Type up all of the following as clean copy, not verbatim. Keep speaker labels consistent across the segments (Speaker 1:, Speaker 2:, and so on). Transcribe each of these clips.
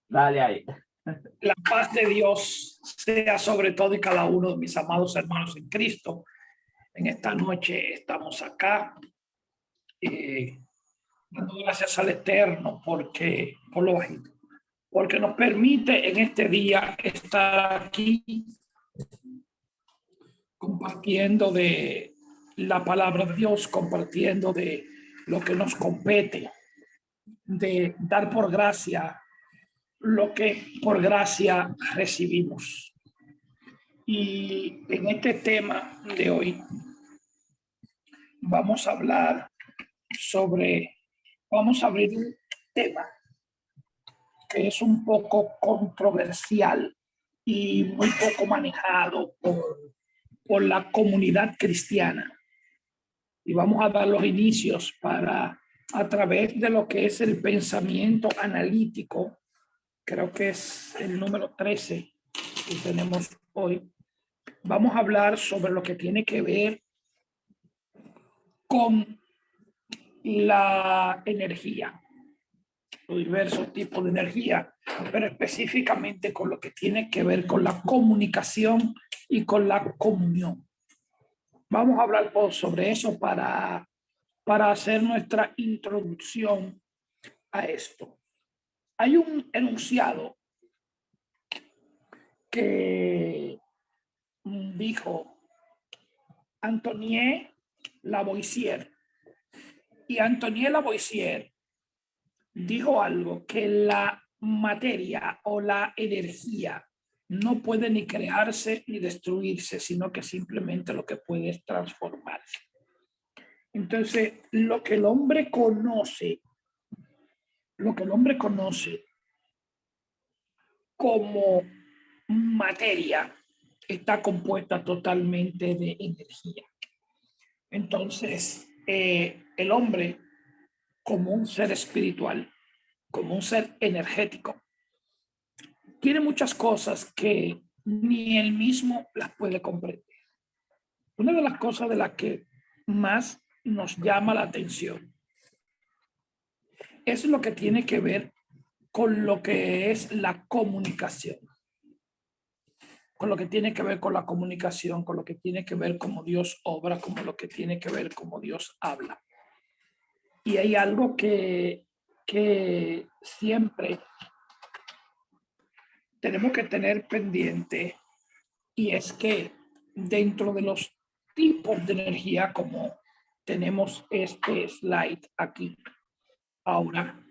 Speaker 1: Dale ahí.
Speaker 2: La paz de Dios sea sobre todo y cada uno de mis amados hermanos en Cristo. En esta noche estamos acá dando gracias al Eterno por lo bajito, porque nos permite en este día estar aquí compartiendo de la palabra de Dios, compartiendo de lo que nos compete, de dar por gracia lo que por gracia recibimos. Y en este tema de hoy vamos a hablar vamos a abrir un tema que es un poco controversial y muy poco manejado por la comunidad cristiana. Y vamos a dar los inicios para, a través de lo que es el pensamiento analítico, creo que es el número 13 que tenemos hoy. Vamos a hablar sobre lo que tiene que ver con la energía, los diversos tipos de energía, pero específicamente con lo que tiene que ver con la comunicación y con la comunión. Vamos a hablar sobre eso para hacer nuestra introducción a esto. Hay un enunciado que dijo Antoine Lavoisier, y Antoine Lavoisier dijo algo, que la materia o la energía no puede ni crearse ni destruirse, sino que simplemente lo que puede es transformarse. Entonces, lo que el hombre conoce como materia está compuesta totalmente de energía. Entonces, el hombre como un ser espiritual, como un ser energético, tiene muchas cosas que ni él mismo las puede comprender. Una de las cosas de las que más nos llama la atención es lo que tiene que ver con lo que es la comunicación, con lo que tiene que ver con la comunicación, con lo que tiene que ver cómo Dios obra, con lo que tiene que ver cómo Dios habla. Y hay algo que siempre tenemos que tener pendiente, y es que dentro de los tipos de energía, como tenemos este slide aquí ahora,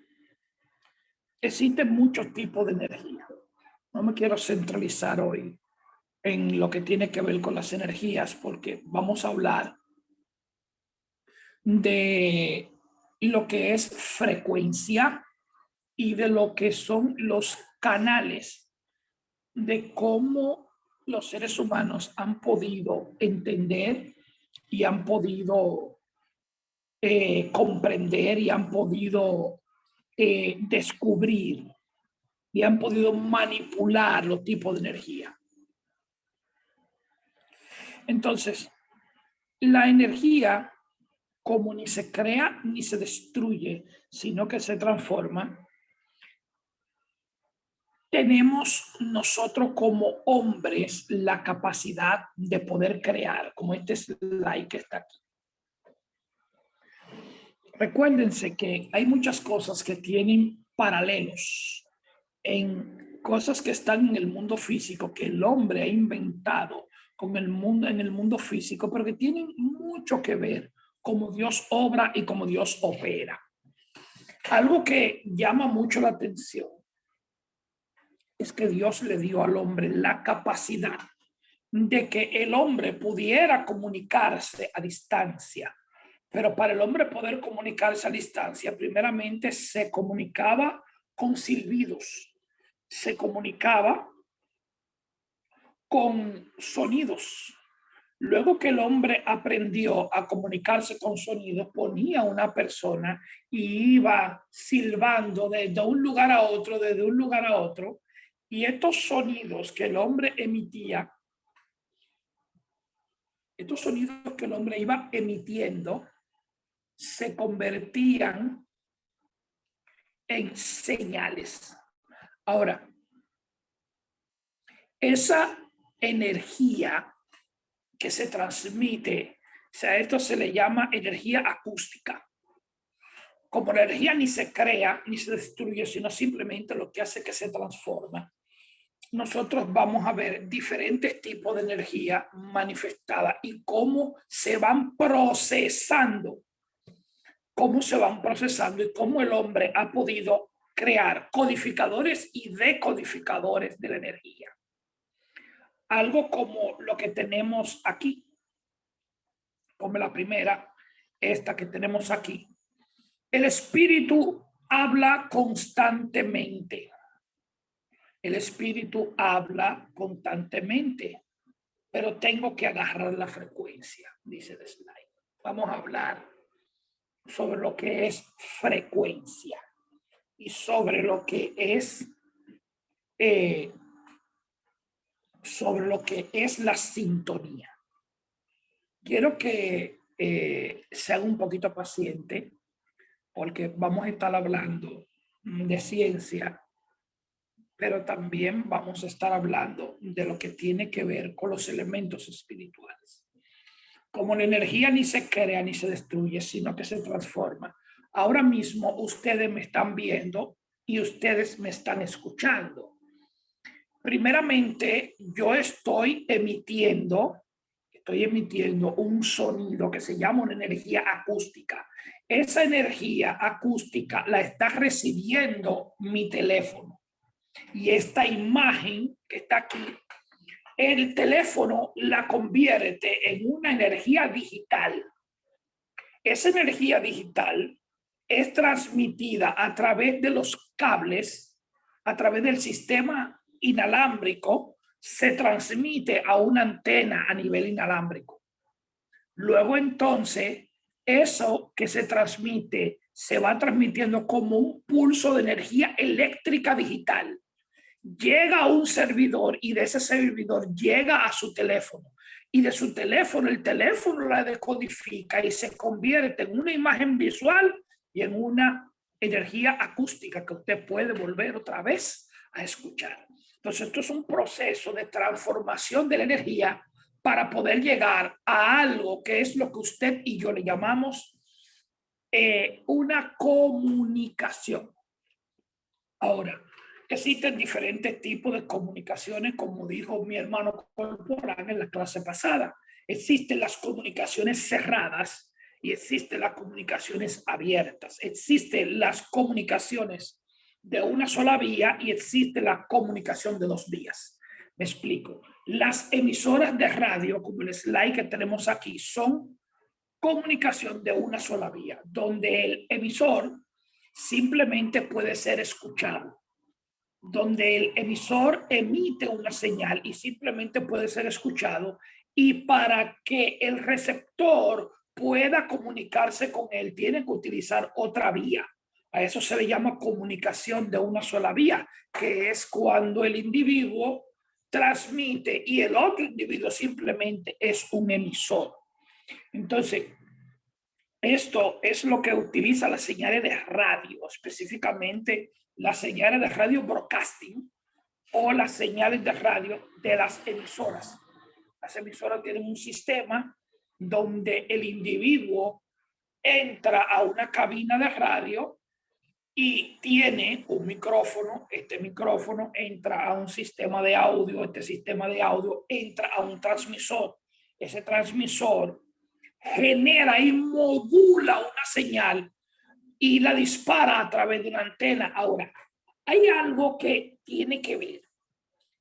Speaker 2: existen muchos tipos de energía. No me quiero centralizar hoy en lo que tiene que ver con las energías, porque vamos a hablar de lo que es frecuencia y de lo que son los canales, de cómo los seres humanos han podido entender y han podido comprender y han podido descubrir y han podido manipular los tipos de energía. Entonces, la energía, como ni se crea ni se destruye, sino que se transforma, tenemos nosotros como hombres la capacidad de poder crear, como este slide que está aquí. Recuérdense que hay muchas cosas que tienen paralelos en cosas que están en el mundo físico, que el hombre ha inventado con el mundo, en el mundo físico, pero que tienen mucho que ver cómo Dios obra y cómo Dios opera. Algo que llama mucho la atención es que Dios le dio al hombre la capacidad de que el hombre pudiera comunicarse a distancia. Pero para el hombre poder comunicarse a distancia, primeramente se comunicaba con silbidos, se comunicaba con sonidos. Luego que el hombre aprendió a comunicarse con sonidos, ponía una persona y iba silbando desde un lugar a otro, y estos sonidos que el hombre emitía, estos sonidos que el hombre iba emitiendo, se convertían en señales. Ahora, esa energía que se transmite, o sea, esto se le llama energía acústica. Como la energía ni se crea ni se destruye, sino simplemente lo que hace que se transforma. Nosotros vamos a ver diferentes tipos de energía manifestada y cómo se van procesando, y cómo el hombre ha podido crear codificadores y decodificadores de la energía. Algo como lo que tenemos aquí, como la primera, esta que tenemos aquí. El espíritu habla constantemente. El espíritu habla constantemente, pero tengo que agarrar la frecuencia, dice el slide. Vamos a hablar sobre lo que es frecuencia y sobre lo que es la sintonía. Quiero que sean un poquito paciente porque vamos a estar hablando de ciencia, pero también vamos a estar hablando de lo que tiene que ver con los elementos espirituales. Como la energía ni se crea ni se destruye, sino que se transforma. Ahora mismo ustedes me están viendo y ustedes me están escuchando. Primeramente, yo estoy emitiendo un sonido que se llama una energía acústica. Esa energía acústica la está recibiendo mi teléfono. Y esta imagen que está aquí, el teléfono la convierte en una energía digital. Esa energía digital es transmitida a través de los cables, a través del sistema inalámbrico, se transmite a una antena a nivel inalámbrico. Luego entonces, eso que se transmite se va transmitiendo como un pulso de energía eléctrica digital. Llega a un servidor y de ese servidor llega a su teléfono. Y de su teléfono, el teléfono la decodifica y se convierte en una imagen visual y en una energía acústica que usted puede volver otra vez a escuchar. Entonces, esto es un proceso de transformación de la energía para poder llegar a algo que es lo que usted y yo le llamamos una comunicación. Ahora, existen diferentes tipos de comunicaciones, como dijo mi hermano Corporán en la clase pasada. Existen las comunicaciones cerradas y existen las comunicaciones abiertas. Existen las comunicaciones de una sola vía y existe la comunicación de dos vías. Me explico. Las emisoras de radio, como el slide que tenemos aquí, son comunicación de una sola vía, donde el emisor simplemente puede ser escuchado, donde el emisor emite una señal y simplemente puede ser escuchado, y para que el receptor pueda comunicarse con él tiene que utilizar otra vía. A eso se le llama comunicación de una sola vía, que es cuando el individuo transmite y el otro individuo simplemente es un emisor. Entonces, esto es lo que utiliza las señales de radio, específicamente las señales de radio broadcasting o las señales de radio de las emisoras. Las emisoras tienen un sistema donde el individuo entra a una cabina de radio y tiene un micrófono. Este micrófono entra a un sistema de audio. Este sistema de audio entra a un transmisor. Ese transmisor genera y modula una señal y la dispara a través de una antena. Ahora, hay algo que tiene que ver,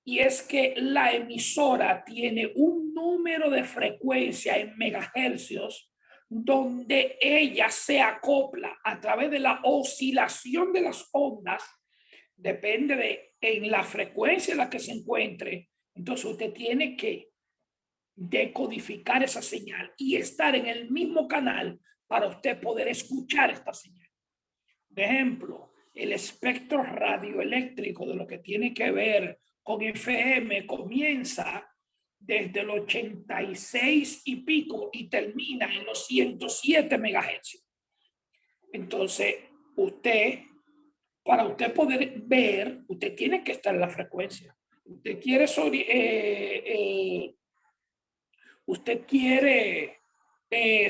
Speaker 2: y es que la emisora tiene un número de frecuencia en megahercios donde ella se acopla a través de la oscilación de las ondas. Depende de en la frecuencia en la que se encuentre. Entonces usted tiene que decodificar esa señal y estar en el mismo canal para usted poder escuchar esta señal. De ejemplo, el espectro radioeléctrico de lo que tiene que ver con FM comienza desde el 86 y pico y termina en los 107 megahercios. Entonces, usted para usted poder ver, usted tiene que estar en la frecuencia. Usted quiere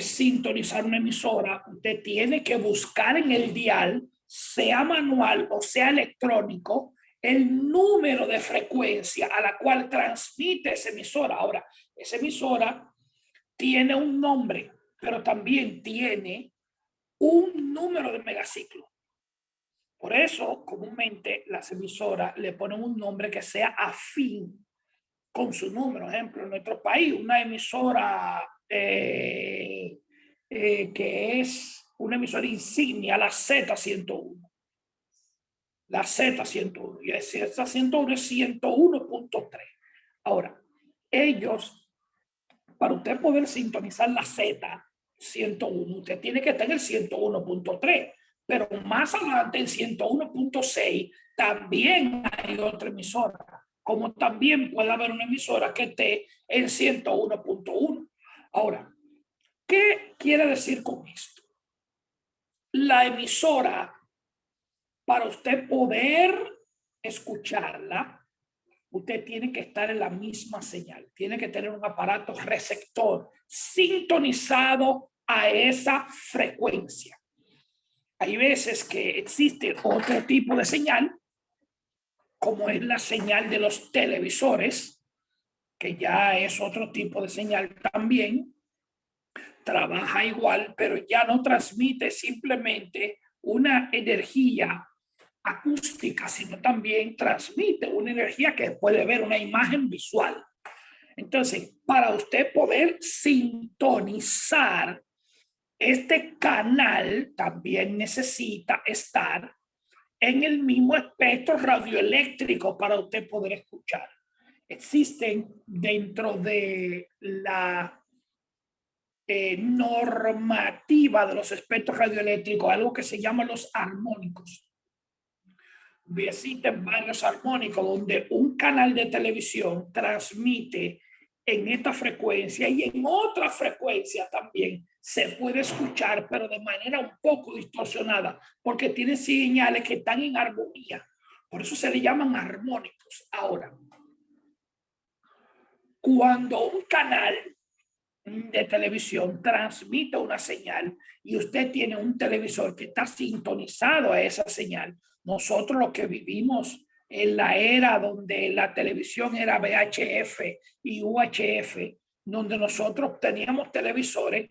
Speaker 2: sintonizar una emisora, usted tiene que buscar en el dial, sea manual o sea electrónico, el número de frecuencia a la cual transmite esa emisora. Ahora, esa emisora tiene un nombre, pero también tiene un número de megaciclo. Por eso, comúnmente, las emisoras le ponen un nombre que sea afín con su número. Por ejemplo, en nuestro país, una emisora que es una emisora insignia, la Z101. La Z101. Y esa Z101 es 101.3. Ahora, ellos, para usted poder sintonizar la Z101, usted tiene que tener 101.3. Pero más adelante, en 101.6, también hay otra emisora. Como también puede haber una emisora que esté en 101.1. Ahora, ¿qué quiere decir con esto? La emisora, para usted poder escucharla, usted tiene que estar en la misma señal. Tiene que tener un aparato receptor sintonizado a esa frecuencia. Hay veces que existe otro tipo de señal, como es la señal de los televisores, que ya es otro tipo de señal también. Trabaja igual, pero ya no transmite simplemente una energía acústica, sino también transmite una energía que puede ver, una imagen visual. Entonces, para usted poder sintonizar este canal, también necesita estar en el mismo espectro radioeléctrico para usted poder escuchar. Existen dentro de la normativa de los espectros radioeléctricos algo que se llama los armónicos. Existen varios armónicos donde un canal de televisión transmite en esta frecuencia y en otra frecuencia también se puede escuchar, pero de manera un poco distorsionada, porque tiene señales que están en armonía. Por eso se le llaman armónicos. Ahora, cuando un canal de televisión transmite una señal y usted tiene un televisor que está sintonizado a esa señal, nosotros los que vivimos en la era donde la televisión era VHF y UHF, donde nosotros teníamos televisores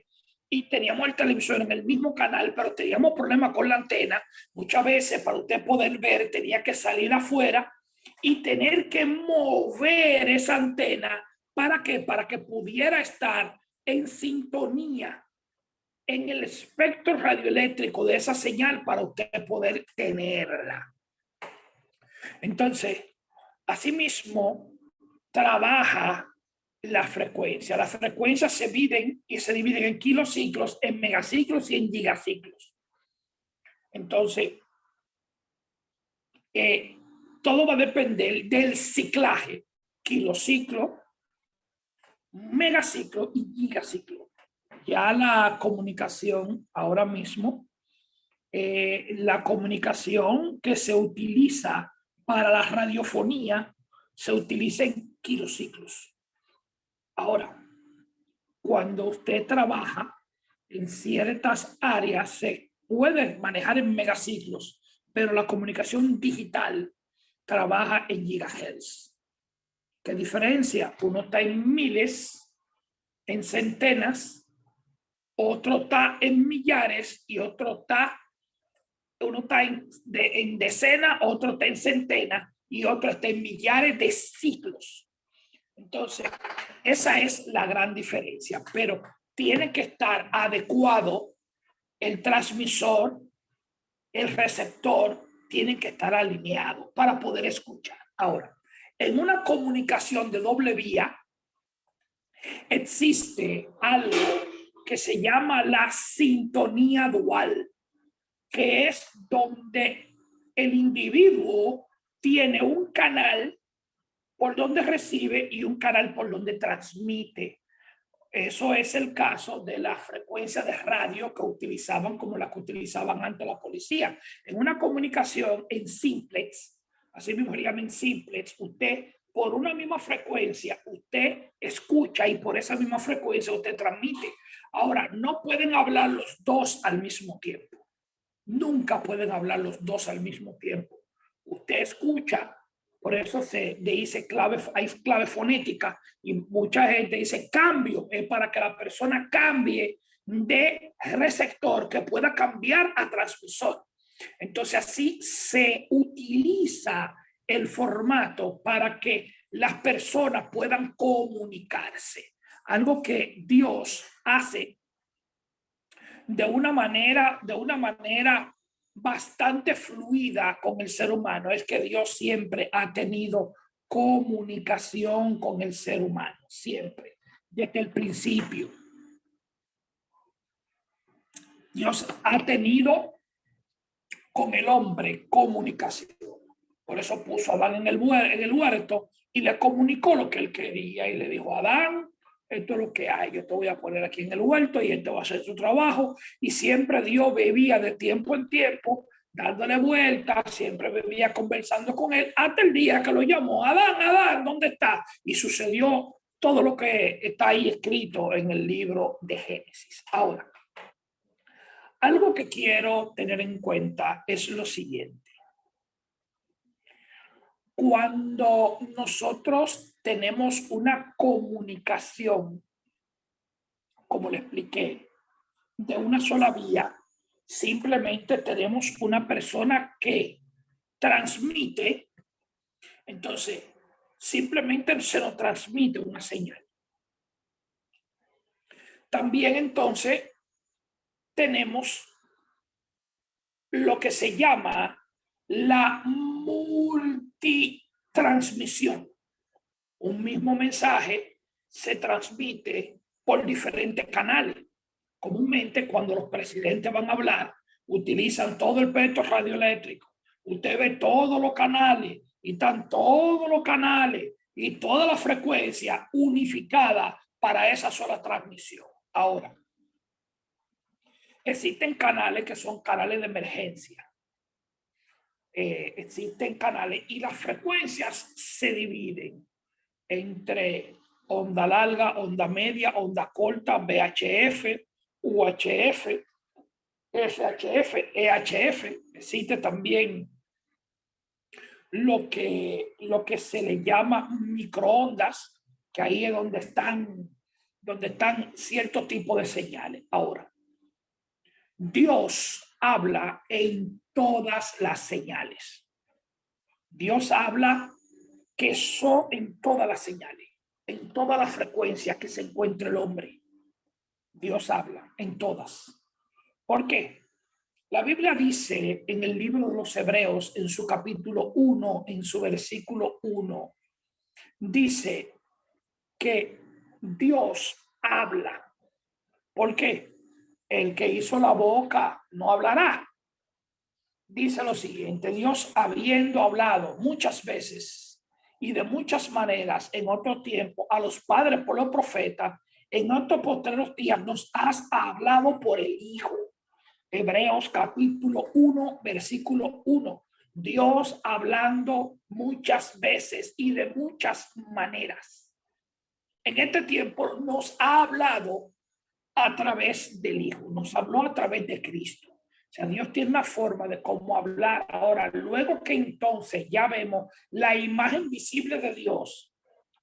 Speaker 2: y teníamos el televisor en el mismo canal, pero teníamos problemas con la antena. Muchas veces para usted poder ver tenía que salir afuera y tener que mover esa antena. ¿Para qué? Para que pudiera estar en sintonía en el espectro radioeléctrico de esa señal para usted poder tenerla. Entonces, asimismo, trabaja la frecuencia. Las frecuencias se dividen en kilociclos, en megaciclos y en gigaciclos. Entonces, todo va a depender del ciclaje, kilociclo, megaciclo y gigaciclo. Ya la comunicación ahora mismo, la comunicación que se utiliza para la radiofonía se utiliza en kilociclos. Ahora, cuando usted trabaja en ciertas áreas se puede manejar en megaciclos, pero la comunicación digital trabaja en gigahertz. ¿Qué diferencia? Uno está en miles, en centenas, otro está en millares y otro está, uno está en decenas, otro está en centenas y otro está en millares de ciclos. Entonces, esa es la gran diferencia, pero tiene que estar adecuado el transmisor, el receptor, tienen que estar alineados para poder escuchar. Ahora, en una comunicación de doble vía, existe algo que se llama la sintonía dual, que es donde el individuo tiene un canal por donde recibe y un canal por donde transmite. Eso es el caso de la frecuencia de radio que utilizaban como la que utilizaban antes la policía. En una comunicación en simplex, así mismo se llama en simplex, usted por una misma frecuencia, usted escucha y por esa misma frecuencia usted transmite. Ahora, no pueden hablar los dos al mismo tiempo. Nunca pueden hablar los dos al mismo tiempo. Usted escucha, por eso se dice clave, hay clave fonética y mucha gente dice cambio, es para que la persona cambie de receptor que pueda cambiar a transmisor. Entonces así se utiliza el formato para que las personas puedan comunicarse. Algo que Dios hace de una manera bastante fluida con el ser humano es que Dios siempre ha tenido comunicación con el ser humano, siempre, desde el principio. Dios ha tenido con el hombre comunicación. Por eso puso a Adán en el huerto y le comunicó lo que él quería y le dijo: Adán, esto es lo que hay, yo te voy a poner aquí en el huerto y este va a hacer su trabajo. Y siempre Dios bebía de tiempo en tiempo, dándole vueltas, siempre bebía conversando con él, hasta el día que lo llamó: Adán, Adán, ¿dónde está? Y sucedió todo lo que está ahí escrito en el libro de Génesis. Ahora, algo que quiero tener en cuenta es lo siguiente. Cuando nosotros tenemos una comunicación, como le expliqué, de una sola vía, simplemente tenemos una persona que transmite, entonces simplemente se nos transmite una señal. También entonces tenemos lo que se llama la multitransmisión. Un mismo mensaje se transmite por diferentes canales. Comúnmente, cuando los presidentes van a hablar, utilizan todo el espectro radioeléctrico. Usted ve todos los canales y están todos los canales y toda la frecuencia unificada para esa sola transmisión. Ahora, existen canales que son canales de emergencia. Existen canales y las frecuencias se dividen entre onda larga, onda media, onda corta, VHF, UHF, SHF, EHF. Existe también lo que se le llama microondas, que ahí es donde están cierto tipo de señales. Ahora, Dios habla en todas las señales. Dios habla que son en todas las señales, en todas las frecuencias que se encuentra el hombre. Dios habla en todas. ¿Por qué? La Biblia dice en el libro de los Hebreos, en su capítulo 1, en su versículo 1, dice que Dios habla. ¿Por qué? El que hizo la boca no hablará. Dice lo siguiente: Dios, habiendo hablado muchas veces y de muchas maneras en otro tiempo a los padres por los profetas, en otros postreros días nos has hablado por el Hijo. Hebreos capítulo 1, versículo 1. Dios hablando muchas veces y de muchas maneras. En este tiempo nos ha hablado a través del Hijo, nos habló a través de Cristo. O sea, Dios tiene una forma de cómo hablar. Ahora, luego que entonces ya vemos la imagen visible de Dios,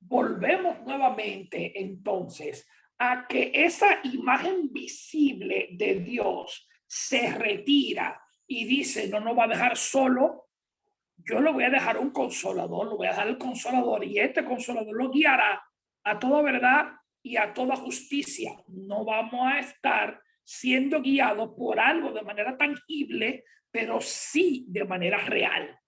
Speaker 2: volvemos nuevamente entonces a que esa imagen visible de Dios se retira y dice: no nos va a dejar solo, yo lo voy a dejar un consolador, lo voy a dejar el consolador, y este consolador lo guiará a toda verdad y a toda justicia. No vamos a estar siendo guiados por algo de manera tangible, pero sí de manera real.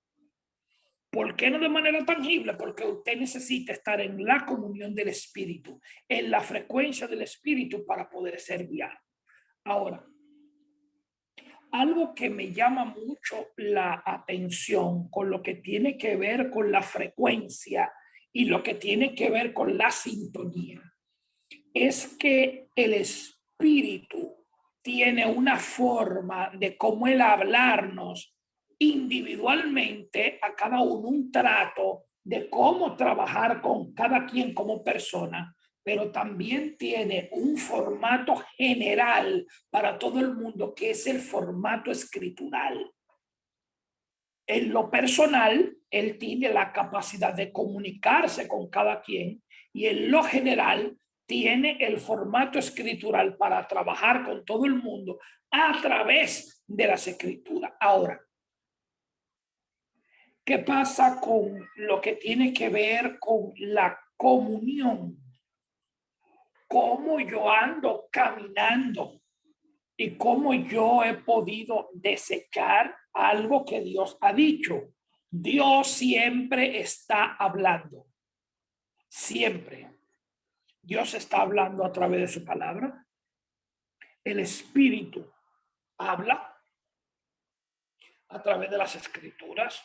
Speaker 2: ¿Por qué no de manera tangible? Porque usted necesita estar en la comunión del Espíritu, en la frecuencia del Espíritu para poder ser guiado. Ahora, algo que me llama mucho la atención con lo que tiene que ver con la frecuencia y lo que tiene que ver con la sintonía es que el espíritu tiene una forma de cómo él hablarnos individualmente a cada uno, un trato de cómo trabajar con cada quien como persona, pero también tiene un formato general para todo el mundo, que es el formato escritural. En lo personal, él tiene la capacidad de comunicarse con cada quien, y en lo general tiene el formato escritural para trabajar con todo el mundo a través de las escrituras. Ahora, ¿qué pasa con lo que tiene que ver con la comunión? ¿Cómo yo ando caminando y cómo yo he podido desechar algo que Dios ha dicho? Dios siempre está hablando. Siempre. Dios está hablando a través de su palabra. El Espíritu habla a través de las escrituras,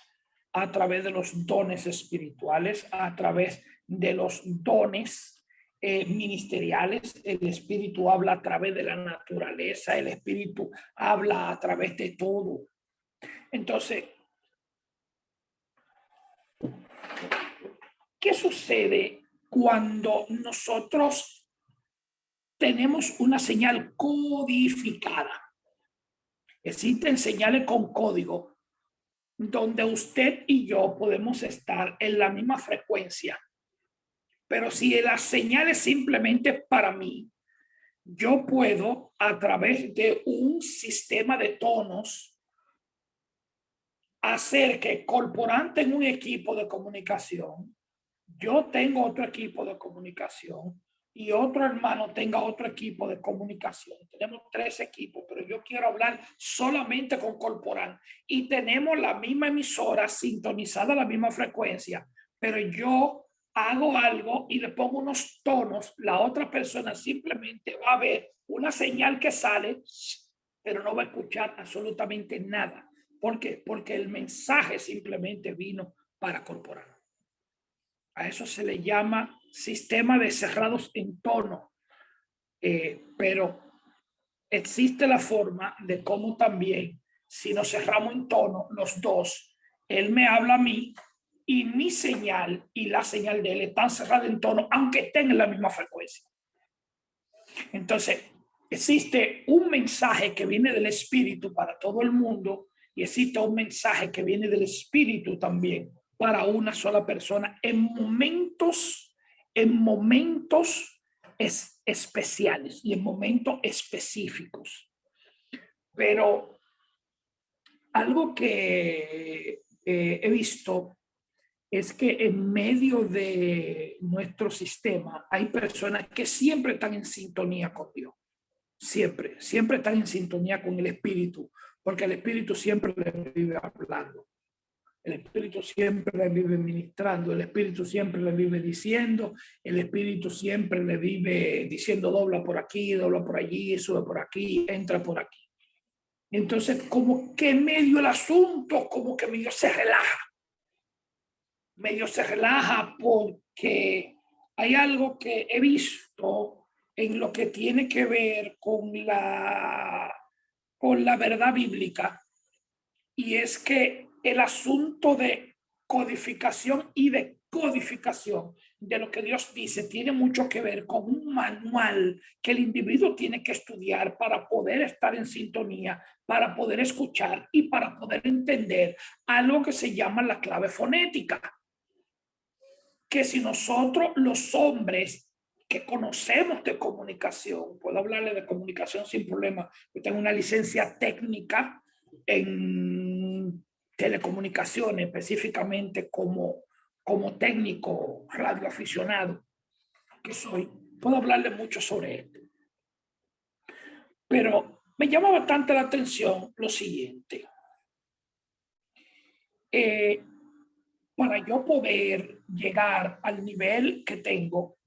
Speaker 2: a través de los dones espirituales, a través de los dones ministeriales. El Espíritu habla a través de la naturaleza. El Espíritu habla a través de todo. Entonces, ¿qué sucede cuando nosotros tenemos una señal codificada? Existen señales con código donde usted y yo podemos estar en la misma frecuencia, pero si la señal es simplemente para mí, yo puedo, a través de un sistema de tonos, hacer que corporante en un equipo de comunicación, yo tengo otro equipo de comunicación y otro hermano tenga otro equipo de comunicación. Tenemos 3 equipos, pero yo quiero hablar solamente con corporal y tenemos la misma emisora sintonizada a la misma frecuencia, pero yo hago algo y le pongo unos tonos, la otra persona simplemente va a ver una señal que sale, pero no va a escuchar absolutamente nada. ¿Por qué? Porque el mensaje simplemente vino para corporal. A eso se le llama sistema de cerrados en tono, pero existe la forma de cómo también, si nos cerramos en tono los dos, él me habla a mí y mi señal y la señal de él están cerradas en tono, aunque estén en la misma frecuencia. Entonces, existe un mensaje que viene del Espíritu para todo el mundo y existe un mensaje que viene del Espíritu también para una sola persona en momentos especiales y en momentos específicos. Pero algo que he visto es que en medio de nuestro sistema hay personas que siempre están en sintonía con Dios. Siempre están en sintonía con el Espíritu, porque el Espíritu siempre les vive hablando. El Espíritu siempre le vive ministrando, el Espíritu siempre le vive diciendo, el Espíritu siempre le vive diciendo dobla por aquí, dobla por allí, sube por aquí, entra por aquí. Entonces, como que medio el asunto, como que medio se relaja porque hay algo que he visto en lo que tiene que ver con la verdad bíblica, y es que el asunto de codificación y de codificación de lo que Dios dice tiene mucho que ver con un manual que el individuo tiene que estudiar para poder estar en sintonía, para poder escuchar y para poder entender algo que se llama la clave fonética. Que si nosotros los hombres que conocemos de comunicación, puedo hablarle de comunicación sin problema, yo tengo una licencia técnica en telecomunicaciones, específicamente como técnico radioaficionado que soy, puedo hablarle mucho sobre esto. Pero me llama bastante la atención lo siguiente. Para yo poder llegar al nivel que tengo,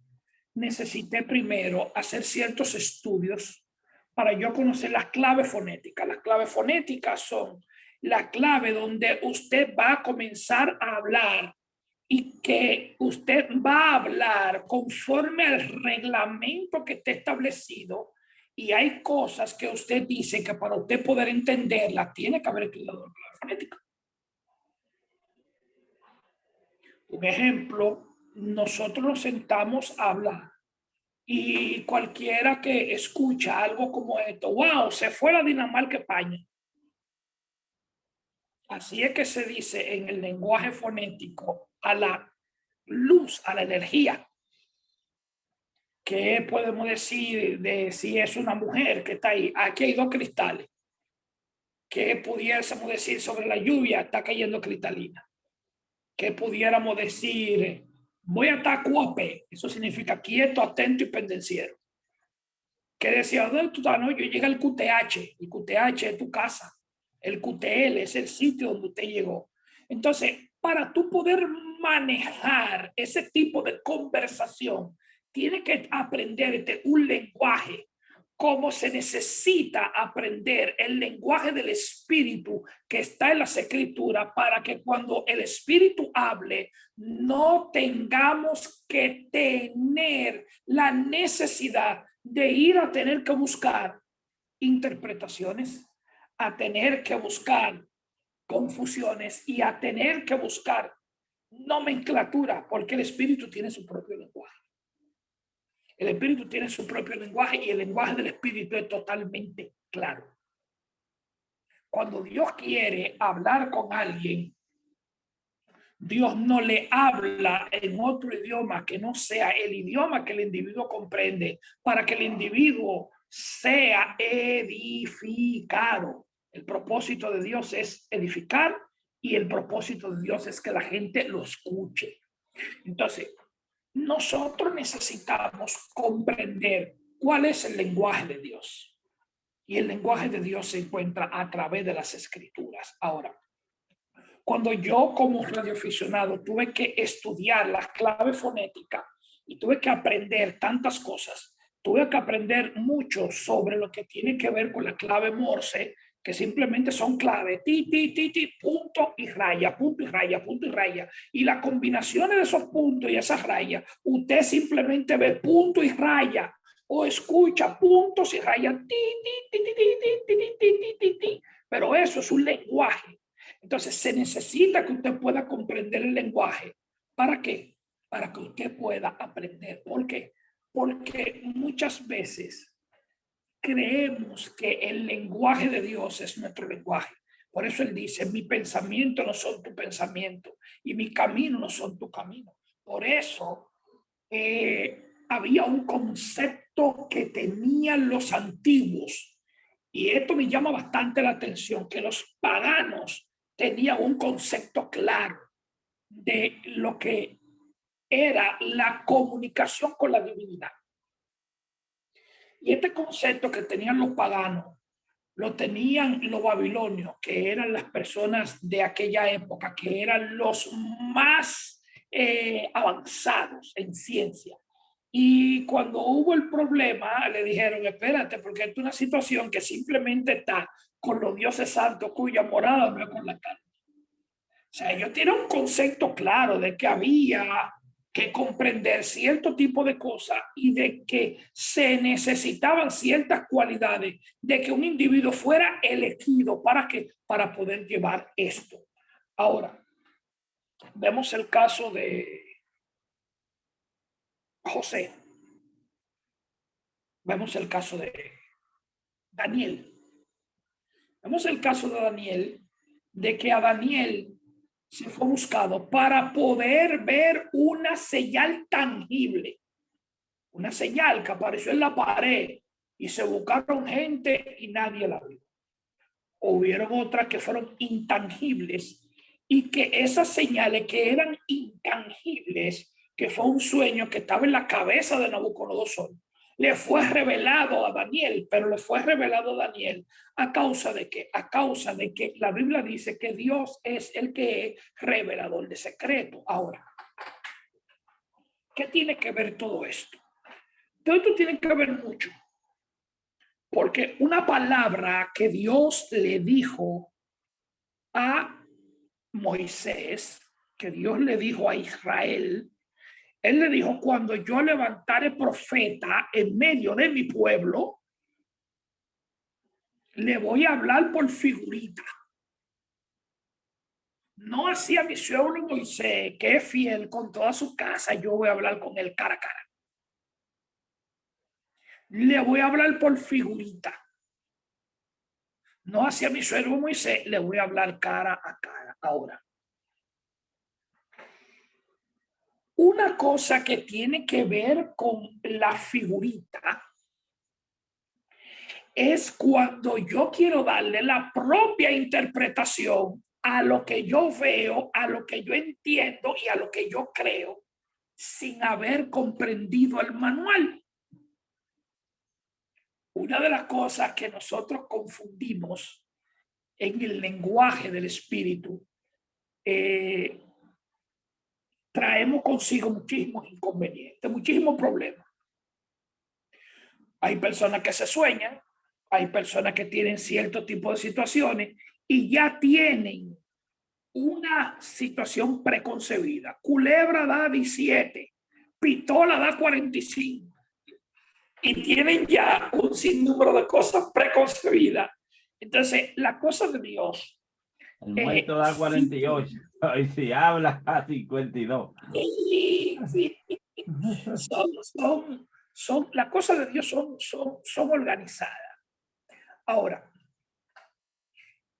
Speaker 2: necesité primero hacer ciertos estudios para yo conocer las claves fonéticas. Las claves fonéticas son la clave donde usted va a comenzar a hablar y que usted va a hablar conforme al reglamento que esté establecido, y hay cosas que usted dice que para usted poder entenderla tiene que haber estudiado la clave fonética. Un ejemplo, nosotros nos sentamos a hablar y cualquiera que escucha algo como esto, wow, se fue la Dinamarca España. Así es que se dice en el lenguaje fonético a la luz, a la energía. ¿Qué podemos decir de si es una mujer que está ahí? Aquí hay dos cristales. ¿Qué pudiésemos decir sobre la lluvia? Está cayendo cristalina. ¿Qué pudiéramos decir? Voy a estar cuope. Eso significa quieto, atento y pendenciero. ¿Qué decía? ¿Dónde tú estás? No, yo llegué al QTH. El QTH es tu casa. El QTL es el sitio donde usted llegó. Entonces, para tú poder manejar ese tipo de conversación, tiene que aprender de un lenguaje, como se necesita aprender el lenguaje del espíritu que está en las escrituras, para que cuando el espíritu hable, no tengamos que tener la necesidad de ir a tener que buscar interpretaciones, a tener que buscar confusiones y a tener que buscar nomenclatura, porque el espíritu tiene su propio lenguaje. El espíritu tiene su propio lenguaje y el lenguaje del espíritu es totalmente claro. Cuando Dios quiere hablar con alguien, Dios no le habla en otro idioma que no sea el idioma que el individuo comprende, para que el individuo sea edificado. El propósito de Dios es edificar y el propósito de Dios es que la gente lo escuche. Entonces, nosotros necesitamos comprender cuál es el lenguaje de Dios. Y el lenguaje de Dios se encuentra a través de las escrituras. Ahora, cuando yo como radioaficionado tuve que estudiar la clave fonética y tuve que aprender tantas cosas, tuve que aprender mucho sobre lo que tiene que ver con la clave Morse, que simplemente son clave, ti, ti, ti, ti, punto y raya, punto y raya, punto y raya. Y las combinaciones de esos puntos y esas rayas, usted simplemente ve punto y raya o escucha puntos y rayas, ti, ti, ti, ti, ti, ti, ti, ti, ti, ti. Pero eso es un lenguaje. Entonces se necesita que usted pueda comprender el lenguaje. ¿Para qué? Para que usted pueda aprender. ¿Por qué? Porque muchas veces creemos que el lenguaje de Dios es nuestro lenguaje. Por eso él dice, mi pensamiento no son tu pensamiento y mi camino no son tu camino. Por eso había un concepto que tenían los antiguos, y esto me llama bastante la atención, que los paganos tenían un concepto claro de lo que era la comunicación con la divinidad. Y este concepto que tenían los paganos, lo tenían los babilonios, que eran las personas de aquella época, que eran los más avanzados en ciencia. Y cuando hubo el problema, le dijeron, espérate, porque es una situación que simplemente está con los dioses santos cuya morada no es con la carne. O sea, ellos tienen un concepto claro de que había que comprender cierto tipo de cosas y de que se necesitaban ciertas cualidades de que un individuo fuera elegido para que para poder llevar esto. Ahora, vemos el caso de José. Vemos el caso de Daniel. Vemos el caso de Daniel, de que a Daniel se fue buscado para poder ver una señal tangible, una señal que apareció en la pared y se buscaron gente y nadie la vio. Hubieron otras que fueron intangibles y que esas señales que eran intangibles, que fue un sueño que estaba en la cabeza de Nabucodonosor, le fue revelado a Daniel, pero le fue revelado a Daniel a causa de que, a causa de que la Biblia dice que Dios es el que es revelador de secreto. Ahora, ¿qué tiene que ver todo esto? Todo esto tiene que ver mucho, porque una palabra que Dios le dijo a Moisés que Dios le dijo a Israel, él le dijo, cuando yo levantare profeta en medio de mi pueblo, le voy a hablar por figurita. No hacía mi suegro Moisés, que es fiel con toda su casa, yo voy a hablar con él cara a cara. Le voy a hablar por figurita. No hacía mi suegro Moisés, le voy a hablar cara a cara. Ahora, una cosa que tiene que ver con la figurita es cuando yo quiero darle la propia interpretación a lo que yo veo, a lo que yo entiendo y a lo que yo creo, sin haber comprendido el manual. Una de las cosas que nosotros confundimos en el lenguaje del espíritu, traemos consigo muchísimos inconvenientes, muchísimos problemas. Hay personas que se sueñan, hay personas que tienen cierto tipo de situaciones y ya tienen una situación preconcebida. Culebra da 17, pistola da 45 y tienen ya un sinnúmero de cosas preconcebidas. Entonces, la cosa de Dios.
Speaker 1: El muerto da 48 y si habla a 52.
Speaker 2: Sí. Las cosas de Dios son organizadas. Ahora,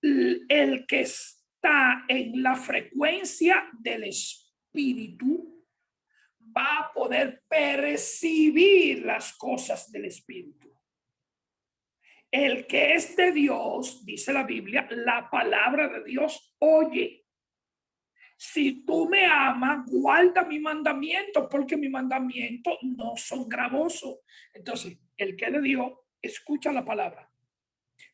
Speaker 2: el que está en la frecuencia del espíritu va a poder percibir las cosas del espíritu. El que es de Dios, dice la Biblia, la palabra de Dios oye. Si tú me amas, guarda mi mandamiento, porque mi mandamiento no son gravosos. Entonces, el que es de Dios escucha la palabra.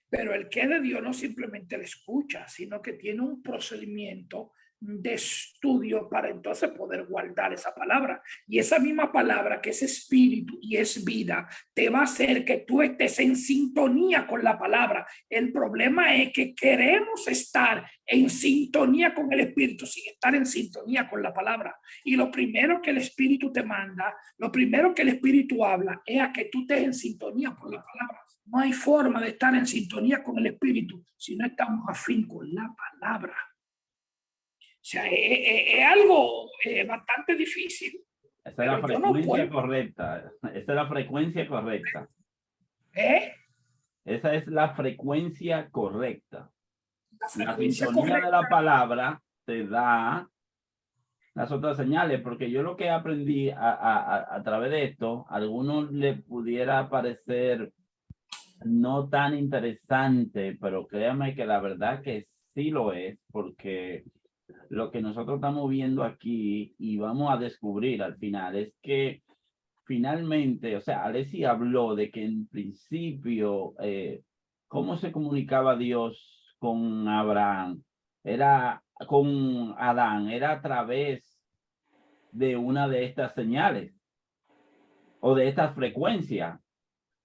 Speaker 2: Pero el que es de Dios no simplemente la escucha, sino que tiene un procedimiento de estudio para entonces poder guardar esa palabra. Y esa misma palabra, que es espíritu y es vida, te va a hacer que tú estés en sintonía con la palabra. El problema es que queremos estar en sintonía con el espíritu sin estar en sintonía con la palabra. Y lo primero que el espíritu te manda, lo primero que el espíritu habla, es a que tú estés en sintonía con la palabra. No hay forma de estar en sintonía con el espíritu si no estamos afín con la palabra. O sea, es algo bastante difícil.
Speaker 1: Esa es la frecuencia correcta. Esa es la frecuencia correcta. Esa es la frecuencia correcta. La sintonía de la palabra te da las otras señales, porque yo lo que aprendí a través de esto, a algunos le pudiera parecer no tan interesante, pero créame que la verdad que sí lo es, porque lo que nosotros estamos viendo aquí y vamos a descubrir al final es que finalmente, o sea, Alessi habló de que en principio, ¿cómo se comunicaba Dios con Abraham? Era con Adán, era a través de una de estas señales o de estas frecuencias.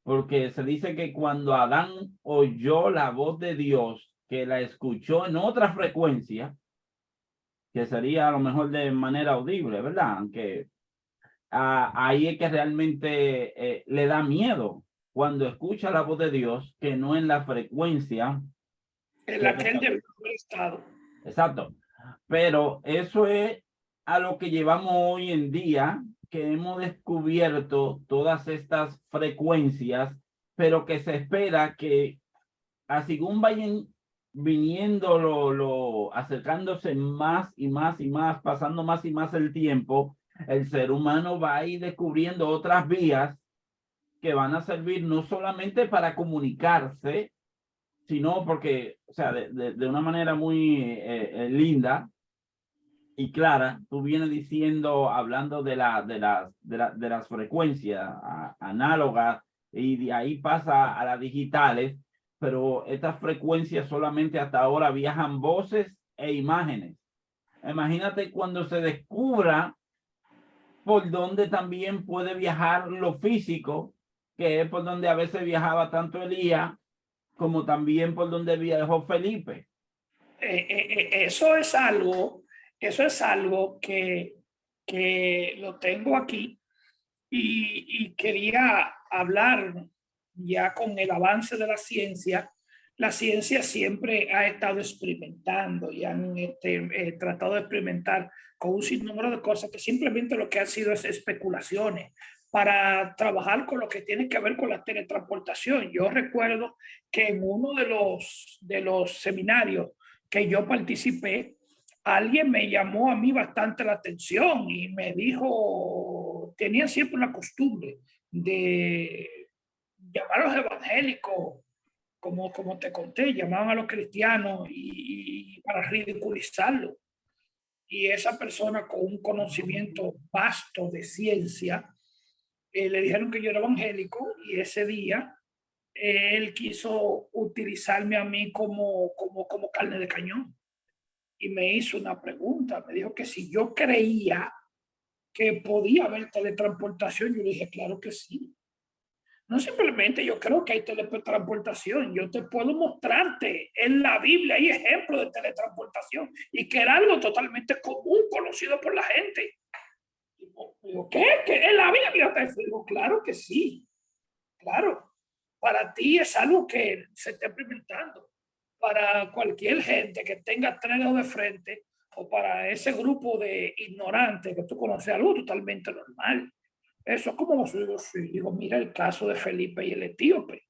Speaker 1: Porque se dice que cuando Adán oyó la voz de Dios, que la escuchó en otra frecuencia, que sería a lo mejor de manera audible, ¿verdad? Aunque ahí es que realmente le da miedo cuando escucha la voz de Dios, que no en la frecuencia
Speaker 2: en la que él debe haber estado.
Speaker 1: Exacto. Pero eso es a lo que llevamos hoy en día, que hemos descubierto todas estas frecuencias, pero que se espera que así según vayan viniendo, acercándose más y más y más, pasando más y más el tiempo, el ser humano va a ir descubriendo otras vías que van a servir no solamente para comunicarse, sino porque, o sea, de una manera muy linda y clara, tú vienes diciendo, hablando de las frecuencias análogas, y de ahí pasa a las digitales, pero estas frecuencias solamente hasta ahora viajan voces e imágenes. Imagínate cuando se descubra por donde también puede viajar lo físico, que es por donde a veces viajaba tanto Elías, como también por donde viajó Felipe.
Speaker 2: Eso es algo Eso es algo que lo tengo aquí y quería hablar ya con el avance de la ciencia. La ciencia siempre ha estado experimentando y han tratado de experimentar con un sinnúmero de cosas que simplemente lo que han sido es especulaciones para trabajar con lo que tiene que ver con la teletransportación. Yo recuerdo que en uno de los seminarios que yo participé, alguien me llamó a mí bastante la atención y me dijo, tenía siempre una costumbre de llamar a los evangélicos, como te conté, llamaban a los cristianos y para ridiculizarlo. Y esa persona con un conocimiento vasto de ciencia, le dijeron que yo era evangélico y ese día él quiso utilizarme a mí como carne de cañón y me hizo una pregunta. Me dijo que si yo creía que podía haber teletransportación, yo le dije, claro que sí. No simplemente yo creo que hay teletransportación, yo te puedo mostrarte en la Biblia, hay ejemplos de teletransportación y que era algo totalmente común, conocido por la gente. Digo, ¿qué? ¿Qué? ¿En la Biblia? Te digo, claro que sí, claro. Para ti es algo que se está experimentando. Para cualquier gente que tenga tres dedos de frente o para ese grupo de ignorantes que tú conoces, algo totalmente normal. Eso es como yo digo, mira el caso de Felipe y el etíope.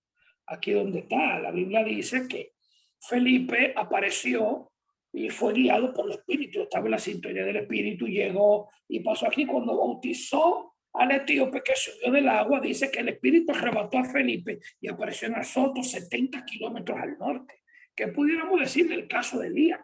Speaker 2: Aquí donde está, la Biblia dice que Felipe apareció y fue guiado por el Espíritu, estaba en la sintonía del Espíritu, llegó y pasó aquí cuando bautizó al etíope que subió del agua, dice que el Espíritu arrebató a Felipe y apareció en Azoto, 70 kilómetros al norte. ¿Qué pudiéramos decir del caso de Elías?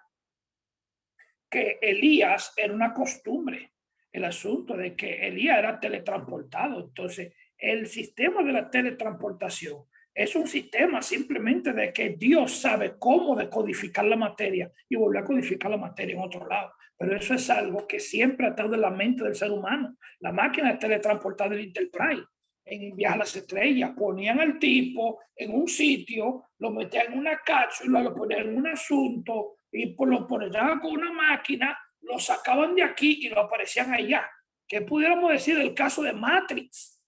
Speaker 2: Que Elías era una costumbre, el asunto de que Elías era teletransportado. Entonces, el sistema de la teletransportación es un sistema simplemente de que Dios sabe cómo decodificar la materia y volver a codificar la materia en otro lado. Pero eso es algo que siempre ha estado en la mente del ser humano. La máquina de teletransportar del Enterprise en Viaje a las Estrellas, ponían al tipo en un sitio, lo metían en una cápsula, lo ponían en un asunto y lo ponían con una máquina, lo sacaban de aquí y lo aparecían allá. ¿Qué pudiéramos decir del caso de Matrix?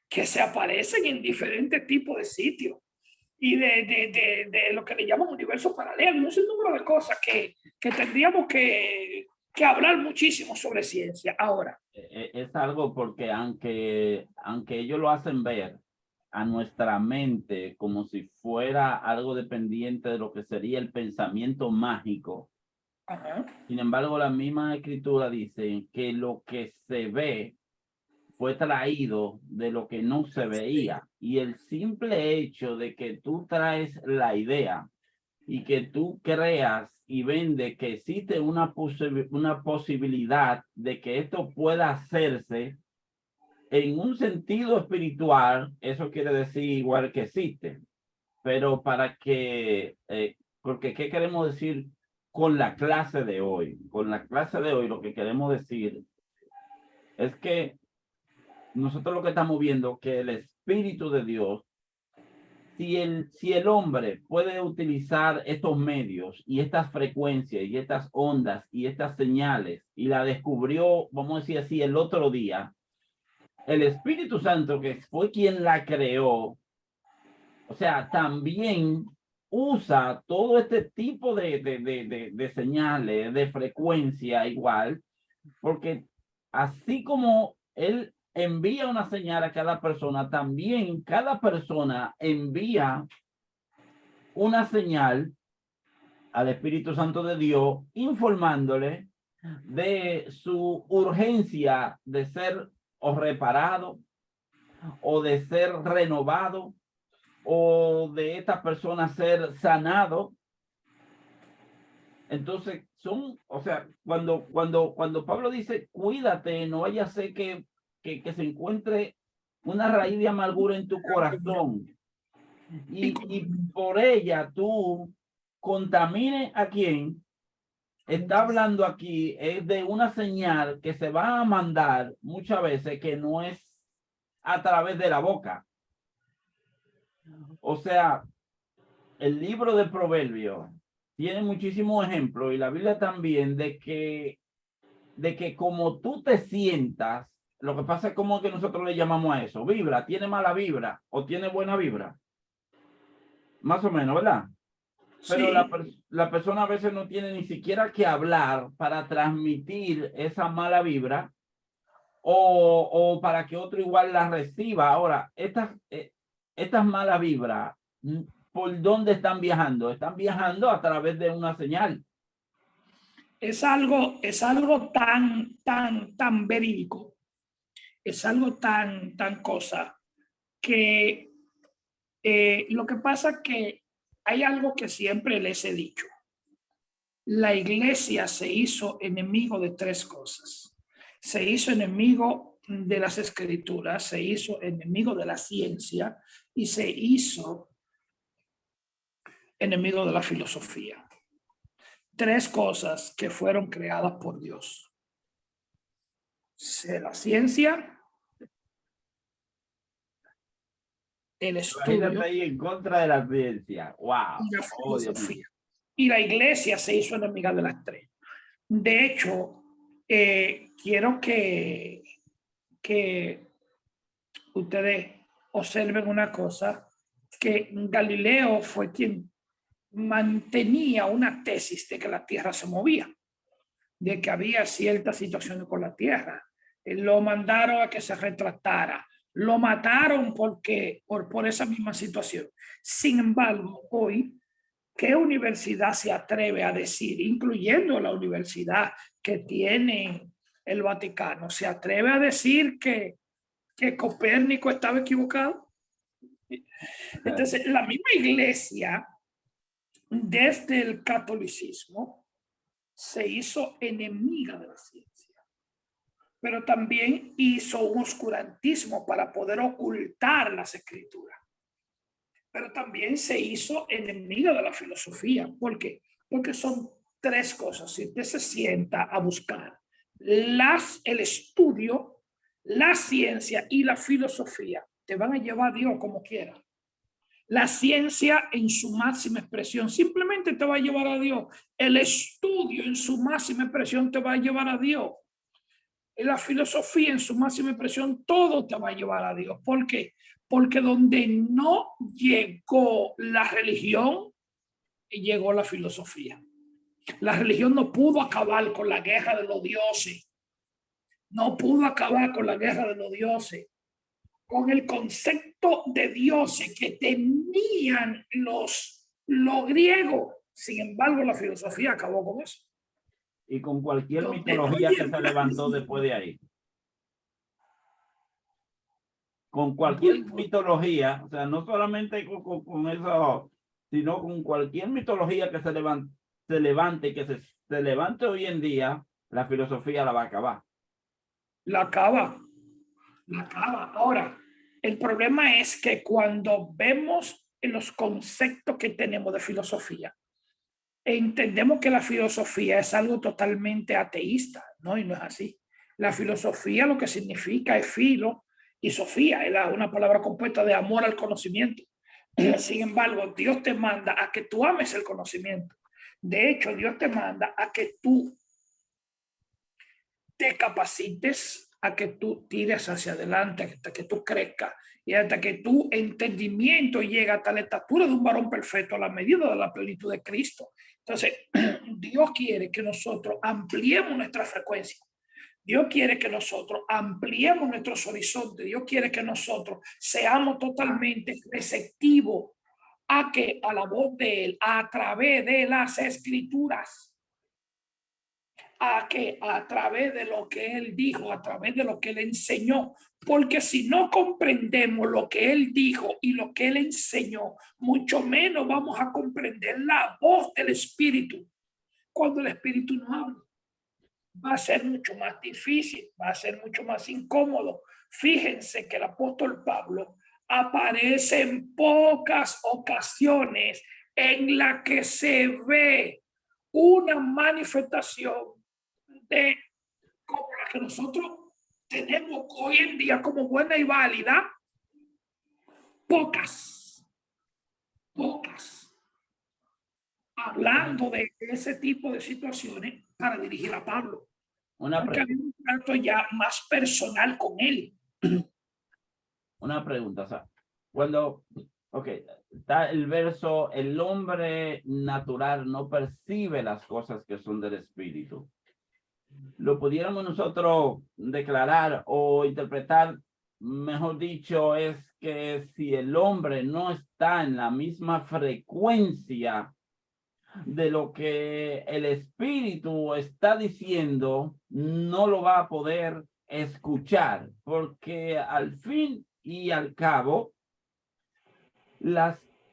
Speaker 2: Que se aparecen en diferentes tipos de sitios y de lo que le llaman universo paralelo, no sé el número de cosas que tendríamos que hablar muchísimo sobre ciencia. Ahora,
Speaker 1: Es algo porque aunque ellos lo hacen ver a nuestra mente como si fuera algo dependiente de lo que sería el pensamiento mágico,
Speaker 2: ajá,
Speaker 1: sin embargo, la misma escritura dice que lo que se ve fue traído de lo que no se veía. Y el simple hecho de que tú traes la idea y que tú creas y vendes que existe una posibilidad de que esto pueda hacerse en un sentido espiritual, eso quiere decir igual que existe. Pero para que, porque ¿qué queremos decir con la clase de hoy? Con la clase de hoy lo que queremos decir es que nosotros lo que estamos viendo que el Espíritu de Dios, si el hombre puede utilizar estos medios y estas frecuencias y estas ondas y estas señales y la descubrió, vamos a decir así, el otro día, el Espíritu Santo, que fue quien la creó, o sea, también usa todo este tipo de señales, de frecuencia igual, porque así como él envía una señal a cada persona, también cada persona envía una señal al Espíritu Santo de Dios, informándole de su urgencia de ser o reparado o de ser renovado o de esta persona ser sanado. Entonces, o sea, cuando Pablo dice, cuídate, no vaya a ser que se encuentre una raíz de amargura en tu corazón y por ella tú contamine a quien está hablando aquí, es de una señal que se va a mandar muchas veces que no es a través de la boca. O sea, el libro de Proverbios tiene muchísimos ejemplos y la Biblia también de que de que como tú te sientas, lo que pasa es como que nosotros le llamamos a eso, vibra, tiene mala vibra o tiene buena vibra. Más o menos, ¿verdad? Pero
Speaker 2: Sí,
Speaker 1: la persona a veces no tiene ni siquiera que hablar para transmitir esa mala vibra o para que otro igual la reciba. Ahora, estas malas vibras, ¿por dónde están viajando? Están viajando a través de una señal.
Speaker 2: es algo tan verídico, es algo tan cosa que lo que pasa que hay algo que siempre les he dicho. La iglesia se hizo enemigo de tres cosas. Se hizo enemigo de las escrituras, se hizo enemigo de la ciencia y se hizo enemigo de la filosofía. Tres cosas que fueron creadas por Dios. La ciencia, el
Speaker 1: Imagínate
Speaker 2: estudio
Speaker 1: ahí en contra de la ciencia. Wow.
Speaker 2: y la
Speaker 1: Oh, Dios mío.
Speaker 2: filosofía. Y la iglesia se hizo enemiga de las tres. De hecho, quiero que ustedes observen una cosa, que Galileo fue quien mantenía una tesis de que la Tierra se movía, de que había ciertas situaciones con la Tierra. Lo mandaron a que se retractara, lo mataron por esa misma situación. Sin embargo, hoy, ¿qué universidad se atreve a decir, incluyendo la universidad que tiene el Vaticano, se atreve a decir que Copérnico estaba equivocado? Entonces, la misma iglesia, desde el catolicismo, se hizo enemiga de la ciencia, pero también hizo un oscurantismo para poder ocultar las escrituras. Pero también se hizo enemiga de la filosofía. ¿Por qué? Porque son tres cosas. Si usted se sienta a buscar el estudio, la ciencia y la filosofía, te van a llevar a Dios como quiera. La ciencia en su máxima expresión simplemente te va a llevar a Dios. El estudio en su máxima expresión te va a llevar a Dios. La filosofía en su máxima expresión, todo te va a llevar a Dios. ¿Por qué? Porque donde no llegó la religión, llegó la filosofía. La religión no pudo acabar con la guerra de los dioses. No pudo acabar con la guerra de los dioses. Con el concepto de dioses que tenían los griegos. Sin embargo, la filosofía acabó con eso.
Speaker 1: Y con cualquier
Speaker 2: Donde no
Speaker 1: mitología que
Speaker 2: llegó
Speaker 1: se
Speaker 2: la
Speaker 1: levantó
Speaker 2: religión,
Speaker 1: después de ahí. Con cualquier mitología, o sea, no solamente con eso, sino con cualquier mitología que se levante hoy en día, la filosofía la va a acabar.
Speaker 2: la acaba. La acaba. Ahora, el problema es que cuando vemos los conceptos que tenemos de filosofía, entendemos que la filosofía es algo totalmente ateísta, ¿no? Y no es así. La filosofía lo que significa es filo y sofía, es una palabra compuesta de amor al conocimiento. Sin embargo, Dios te manda a que tú ames el conocimiento. De hecho, Dios te manda a que tú te capacites, a que tú tires hacia adelante, hasta que tú crezcas y hasta que tu entendimiento llegue hasta la estatura de un varón perfecto a la medida de la plenitud de Cristo. Entonces, Dios quiere que nosotros ampliemos nuestra frecuencia. Dios quiere que nosotros ampliemos nuestros horizontes. Dios quiere que nosotros seamos totalmente receptivos a la voz de Él a través de las escrituras. A través de lo que Él dijo, a través de lo que Él enseñó. Porque si no comprendemos lo que Él dijo y lo que Él enseñó, mucho menos vamos a comprender la voz del Espíritu. Cuando el Espíritu no habla, va a ser mucho más difícil, va a ser mucho más incómodo. Fíjense que el apóstol Pablo aparece en pocas ocasiones en la que se ve una manifestación de como la que nosotros tenemos hoy en día como buena y válida, pocas, hablando de ese tipo de situaciones para dirigir a Pablo. Porque hay un trato ya más personal con él.
Speaker 1: Una pregunta, o sea, cuando, ok, está el verso, el hombre natural no percibe las cosas que son del espíritu. Lo pudiéramos nosotros declarar o interpretar, mejor dicho, es que si el hombre no está en la misma frecuencia de lo que el espíritu está diciendo, no lo va a poder escuchar, porque al fin y al cabo,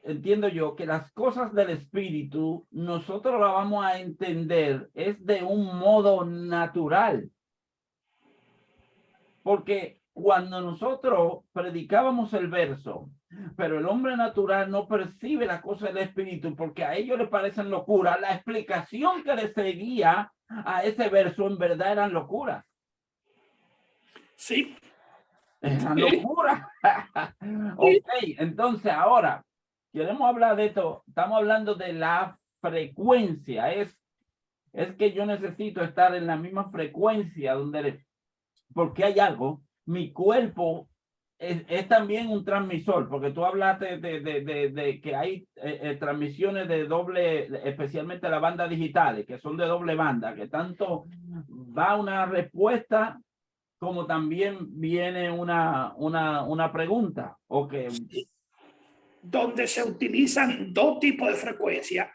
Speaker 1: entiendo yo que las cosas del espíritu nosotros la vamos a entender es de un modo natural, porque cuando nosotros predicábamos el verso, pero el hombre natural no percibe las cosas del espíritu porque a ellos les parecen locuras, la explicación que le seguía a ese verso en verdad eran locuras.
Speaker 2: Sí.
Speaker 1: Eran locuras. Ok, entonces ahora queremos hablar de esto. Estamos hablando de la frecuencia. Es que yo necesito estar en la misma frecuencia porque hay algo. Mi cuerpo es también un transmisor, porque tú hablaste de que hay transmisiones de doble, especialmente las bandas digitales, que son de doble banda, que tanto va una respuesta como también viene una pregunta. Okay.
Speaker 2: Donde se utilizan dos tipos de frecuencia.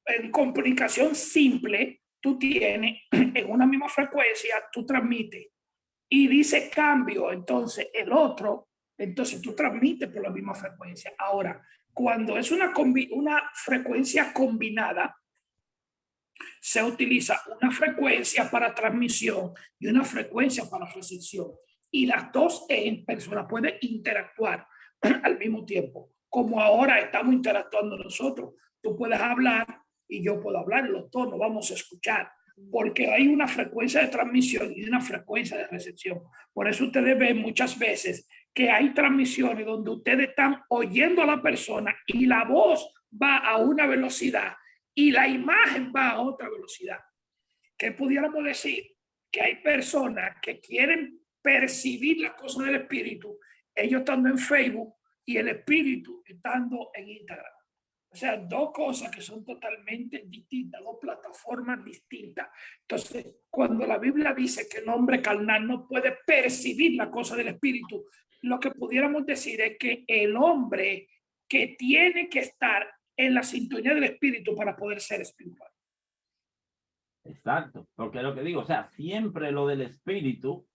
Speaker 2: En comunicación simple, tú tienes en una misma frecuencia, tú transmites y dice cambio, entonces el otro, entonces tú transmites por la misma frecuencia. Ahora, cuando es una frecuencia combinada, se utiliza una frecuencia para transmisión y una frecuencia para recepción. Y las dos en persona pueden interactuar al mismo tiempo, como ahora estamos interactuando nosotros. Tú puedes hablar y yo puedo hablar, los dos nos vamos a escuchar, porque hay una frecuencia de transmisión y una frecuencia de recepción. Por eso ustedes ven muchas veces que hay transmisiones donde ustedes están oyendo a la persona y la voz va a una velocidad y la imagen va a otra velocidad. ¿Qué pudiéramos decir? Que hay personas que quieren percibir las cosas del espíritu, ellos estando en Facebook y el espíritu estando en Instagram. O sea, dos cosas que son totalmente distintas, dos plataformas distintas. Entonces, cuando la Biblia dice que el hombre carnal no puede percibir la cosa del espíritu, lo que pudiéramos decir es que el hombre que tiene que estar en la sintonía del espíritu para poder ser espiritual.
Speaker 1: Exacto, porque es lo que digo, o sea, siempre lo del espíritu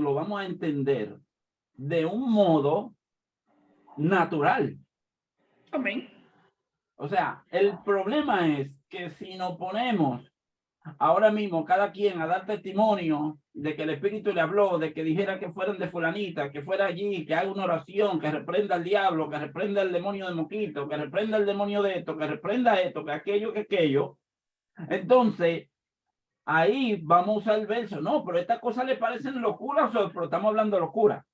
Speaker 1: lo vamos a entender de un modo natural.
Speaker 2: Amén.
Speaker 1: O sea, el problema es que si nos ponemos ahora mismo cada quien a dar testimonio de que el espíritu le habló, de que dijera que fueran de fulanita, que fuera allí, que haga una oración, que reprenda al diablo, que reprenda el demonio de Moquito, que reprenda el demonio de esto, que reprenda esto, que aquello. Entonces, ahí vamos a usar el verso. No, pero estas cosas le parecen locuras, pero estamos hablando de locura.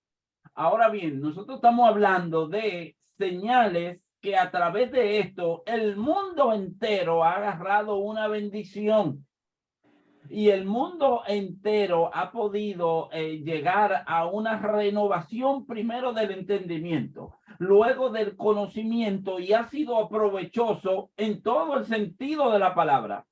Speaker 1: Ahora bien, nosotros estamos hablando de señales que a través de esto el mundo entero ha agarrado una bendición. Y el mundo entero ha podido llegar a una renovación primero del entendimiento, luego del conocimiento, y ha sido provechoso en todo el sentido de la palabra.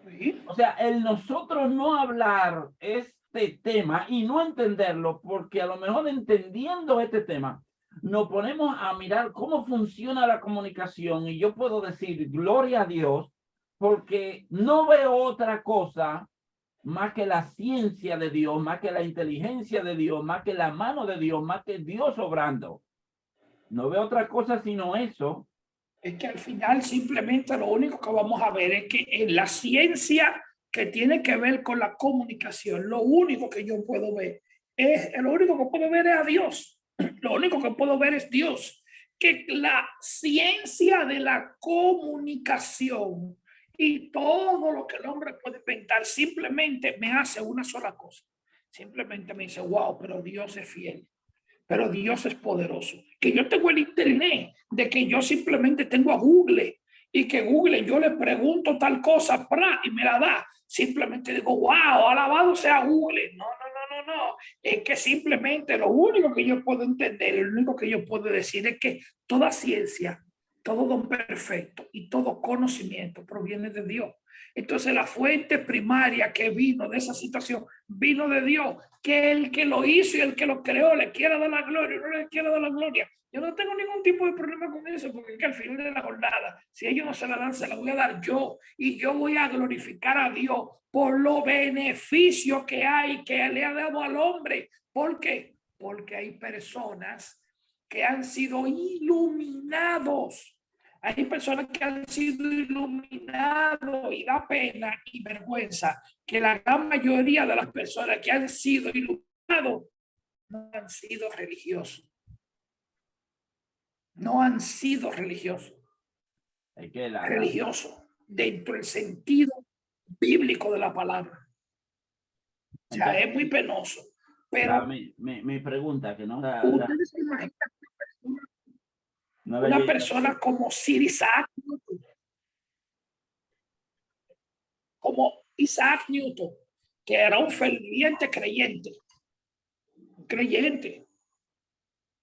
Speaker 2: Sí.
Speaker 1: O sea, el nosotros no hablar este tema y no entenderlo, porque a lo mejor entendiendo este tema, nos ponemos a mirar cómo funciona la comunicación y yo puedo decir, gloria a Dios, porque no veo otra cosa más que la ciencia de Dios, más que la inteligencia de Dios, más que la mano de Dios, más que Dios obrando. No veo otra cosa sino eso.
Speaker 2: Es que al final simplemente lo único que vamos a ver es que en la ciencia que tiene que ver con la comunicación, lo único que yo puedo ver lo único que puedo ver es a Dios. Lo único que puedo ver es Dios. Que la ciencia de la comunicación y todo lo que el hombre puede inventar simplemente me hace una sola cosa. Simplemente me dice, wow, pero Dios es fiel. Pero Dios es poderoso. Que yo tengo el internet, de que yo simplemente tengo a Google y que Google, yo le pregunto tal cosa y me la da. Simplemente digo, wow, alabado sea Google. No, no, no, no, no. Es que simplemente lo único que yo puedo entender, lo único que yo puedo decir es que toda ciencia, todo don perfecto y todo conocimiento proviene de Dios. Entonces la fuente primaria que vino de esa situación vino de Dios, que el que lo hizo y el que lo creó le quiera dar la gloria, no le quiera dar la gloria. Yo no tengo ningún tipo de problema con eso, porque es que al final de la jornada, si ellos no se la dan, se la voy a dar yo, y yo voy a glorificar a Dios por los beneficios que hay, que le ha dado al hombre. ¿Por qué? Porque hay personas que han sido iluminados. Hay personas que han sido iluminados y da pena y vergüenza que la gran mayoría de las personas que han sido iluminados no han sido religiosos. No han sido religiosos.
Speaker 1: Es que
Speaker 2: Religiosos dentro del sentido bíblico de la palabra. O sea,
Speaker 1: entonces,
Speaker 2: es muy penoso. Pero
Speaker 1: mi pregunta, que no
Speaker 2: ustedes se imaginan
Speaker 1: no
Speaker 2: una persona como Sir Isaac Newton, como Isaac Newton, que era un ferviente creyente.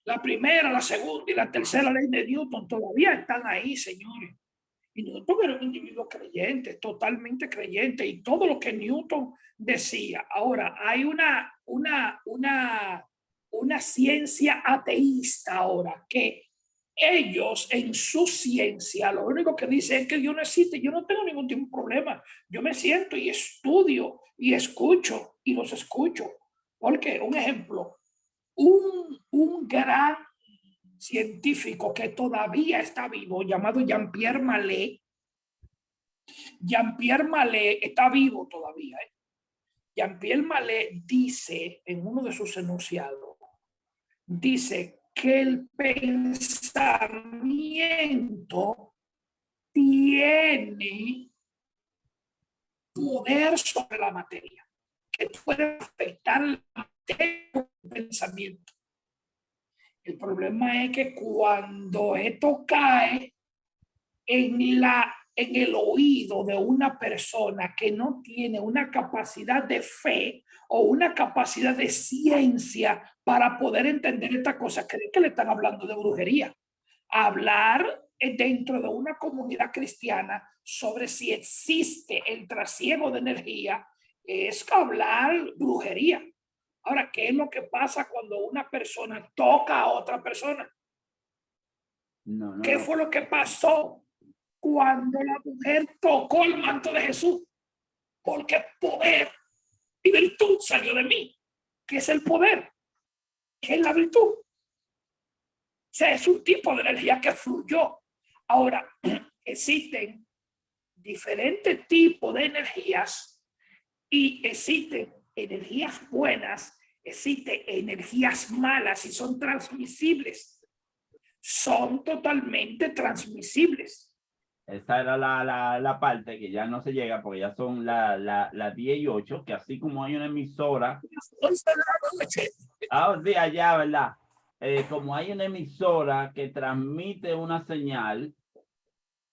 Speaker 2: La primera, la segunda y la tercera ley de Newton todavía están ahí, señores. Y Newton era un individuo creyente, totalmente creyente, y todo lo que Newton decía. Ahora, hay una ciencia ateísta ahora, que ellos en su ciencia lo único que dicen es que Dios no existe. Yo no tengo ningún tipo de problema. Yo me siento y estudio y escucho y los escucho. Porque, un ejemplo, un gran científico que todavía está vivo, llamado Jean-Pierre Mallet. Jean-Pierre Mallet está vivo todavía. Jean-Pierre Mallet dice en uno de sus enunciados, dice que el pensamiento tiene poder sobre la materia, que puede afectar la materia del pensamiento. El problema es que cuando esto cae en el oído de una persona que no tiene una capacidad de fe o una capacidad de ciencia para poder entender esta cosa, creen que le están hablando de brujería. Hablar dentro de una comunidad cristiana sobre si existe el trasiego de energía es hablar brujería. Ahora, ¿qué es lo que pasa cuando una persona toca a otra persona? ¿Qué fue lo que pasó cuando la mujer tocó el manto de Jesús? Porque poder y virtud salió de mí. ¿Qué es el poder? ¿Qué es la virtud? O sea, es un tipo de energía que fluyó. Ahora, existen diferentes tipos de energías y existen energías buenas, existen energías malas y son transmisibles. Son totalmente transmisibles.
Speaker 1: esa era la parte que ya no se llega porque ya son las 10:08, que así como hay una emisora. Sí, allá, ¿verdad? Como hay una emisora que transmite una señal,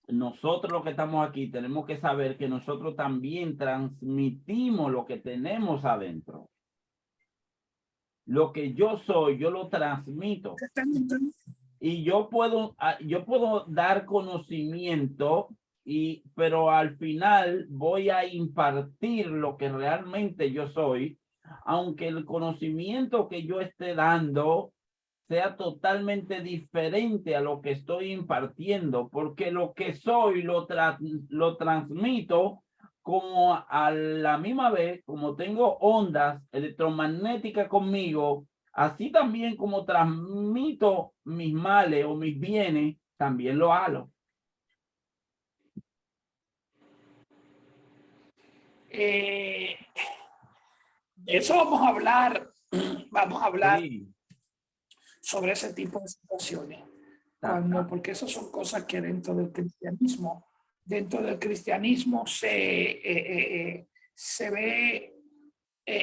Speaker 1: nosotros los que estamos aquí tenemos que saber que nosotros también transmitimos lo que tenemos adentro. Lo que yo soy, yo lo transmito. Y yo puedo dar conocimiento, pero al final voy a impartir lo que realmente yo soy, aunque el conocimiento que yo esté dando sea totalmente diferente a lo que estoy impartiendo, porque lo que soy lo transmito, como a la misma vez, como tengo ondas electromagnéticas conmigo, así también como transmito mis males o mis bienes, también lo hago.
Speaker 2: De eso vamos a hablar
Speaker 1: Sí,
Speaker 2: sobre ese tipo de situaciones.
Speaker 1: está.
Speaker 2: Porque esas son cosas que dentro del cristianismo se ve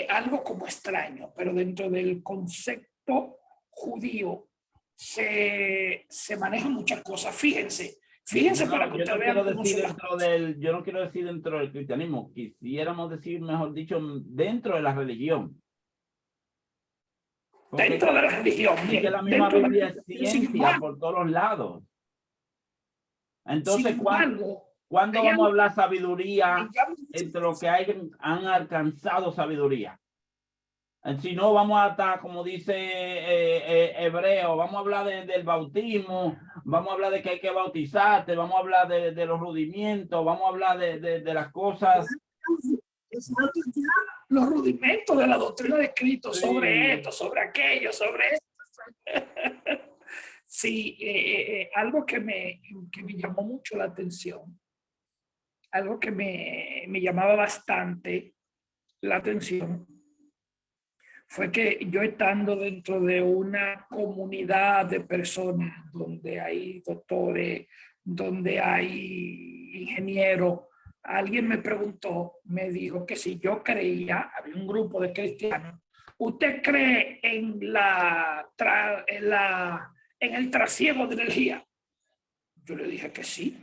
Speaker 2: algo como extraño, pero dentro del concepto judío se manejan muchas cosas. Fíjense Fíjense
Speaker 1: No,
Speaker 2: para que
Speaker 1: yo
Speaker 2: ustedes
Speaker 1: no
Speaker 2: vean
Speaker 1: quiero
Speaker 2: cómo
Speaker 1: decir
Speaker 2: son las
Speaker 1: dentro
Speaker 2: cosas.
Speaker 1: del, yo no quiero decir dentro del cristianismo, quisiéramos decir, mejor dicho, dentro de la religión. Porque
Speaker 2: Dentro de la religión,
Speaker 1: es que la
Speaker 2: bien,
Speaker 1: misma
Speaker 2: dentro de la
Speaker 1: Biblia es
Speaker 2: religión. Sin
Speaker 1: ciencia
Speaker 2: embargo,
Speaker 1: por todos lados.
Speaker 2: sin
Speaker 1: Entonces,
Speaker 2: embargo,
Speaker 1: ¿cuándo
Speaker 2: hay
Speaker 1: vamos a
Speaker 2: algo
Speaker 1: hablar
Speaker 2: que me
Speaker 1: sabiduría
Speaker 2: llama mucho la
Speaker 1: entre los que
Speaker 2: atención.
Speaker 1: han alcanzado sabiduría? Si no, vamos a estar, como dice Hebreo, vamos a hablar del bautismo, vamos a hablar de que hay que bautizarte, vamos a hablar de los rudimentos, vamos a hablar de las cosas.
Speaker 2: Exacto, ya los rudimentos de la doctrina de Cristo sobre
Speaker 1: Sí,
Speaker 2: esto, sobre aquello, sobre esto. Sí, algo que me llamó mucho la atención, algo que me llamaba bastante la atención, fue que yo estando dentro de una comunidad de personas donde hay doctores, donde hay ingenieros, alguien me preguntó, me dijo que si yo creía, había un grupo de cristianos, ¿usted cree en el trasiego de energía? Yo le dije que sí.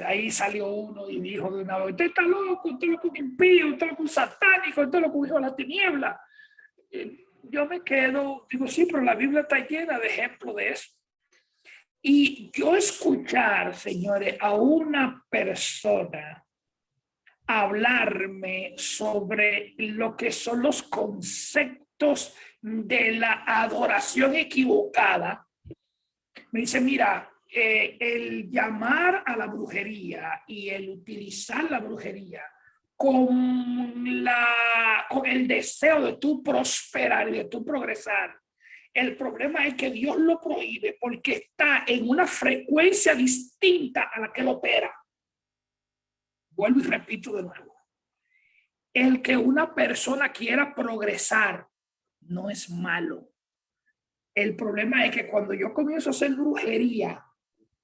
Speaker 2: Ahí salió uno y dijo de una vez, usted está loco, usted es un impío, usted es un satánico, usted es un hijo de la tiniebla. Yo me quedo, digo, sí, pero la Biblia está llena de ejemplos de eso. Y yo escuchar, señores, a una persona hablarme sobre lo que son los conceptos de la adoración equivocada, me dice, mira, el llamar a la brujería y el utilizar la brujería con el deseo de tu prosperar y de tu progresar. El problema es que Dios lo prohíbe porque está en una frecuencia distinta a la que él opera. Vuelvo y repito de nuevo. El que una persona quiera progresar no es malo. El problema es que cuando yo comienzo a hacer brujería,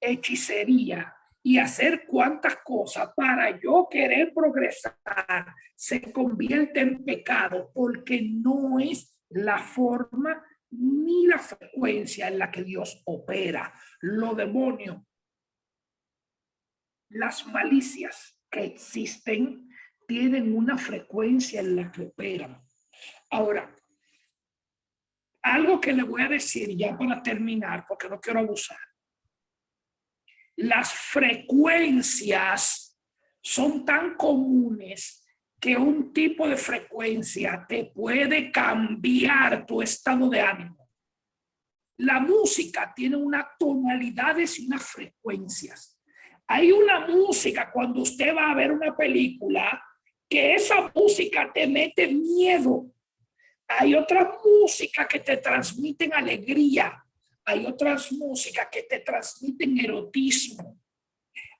Speaker 2: hechicería y hacer cuantas cosas para yo querer progresar, se convierte en pecado porque no es la forma ni la frecuencia en la que Dios opera. Los demonios, las malicias que existen, tienen una frecuencia en la que operan. Ahora, algo que le voy a decir ya para terminar, porque no quiero abusar. Las frecuencias son tan comunes que un tipo de frecuencia te puede cambiar tu estado de ánimo. La música tiene unas tonalidades y unas frecuencias. Hay una música cuando usted va a ver una película que esa música te mete miedo. Hay otras músicas que te transmiten alegría. Hay otras músicas que te transmiten erotismo.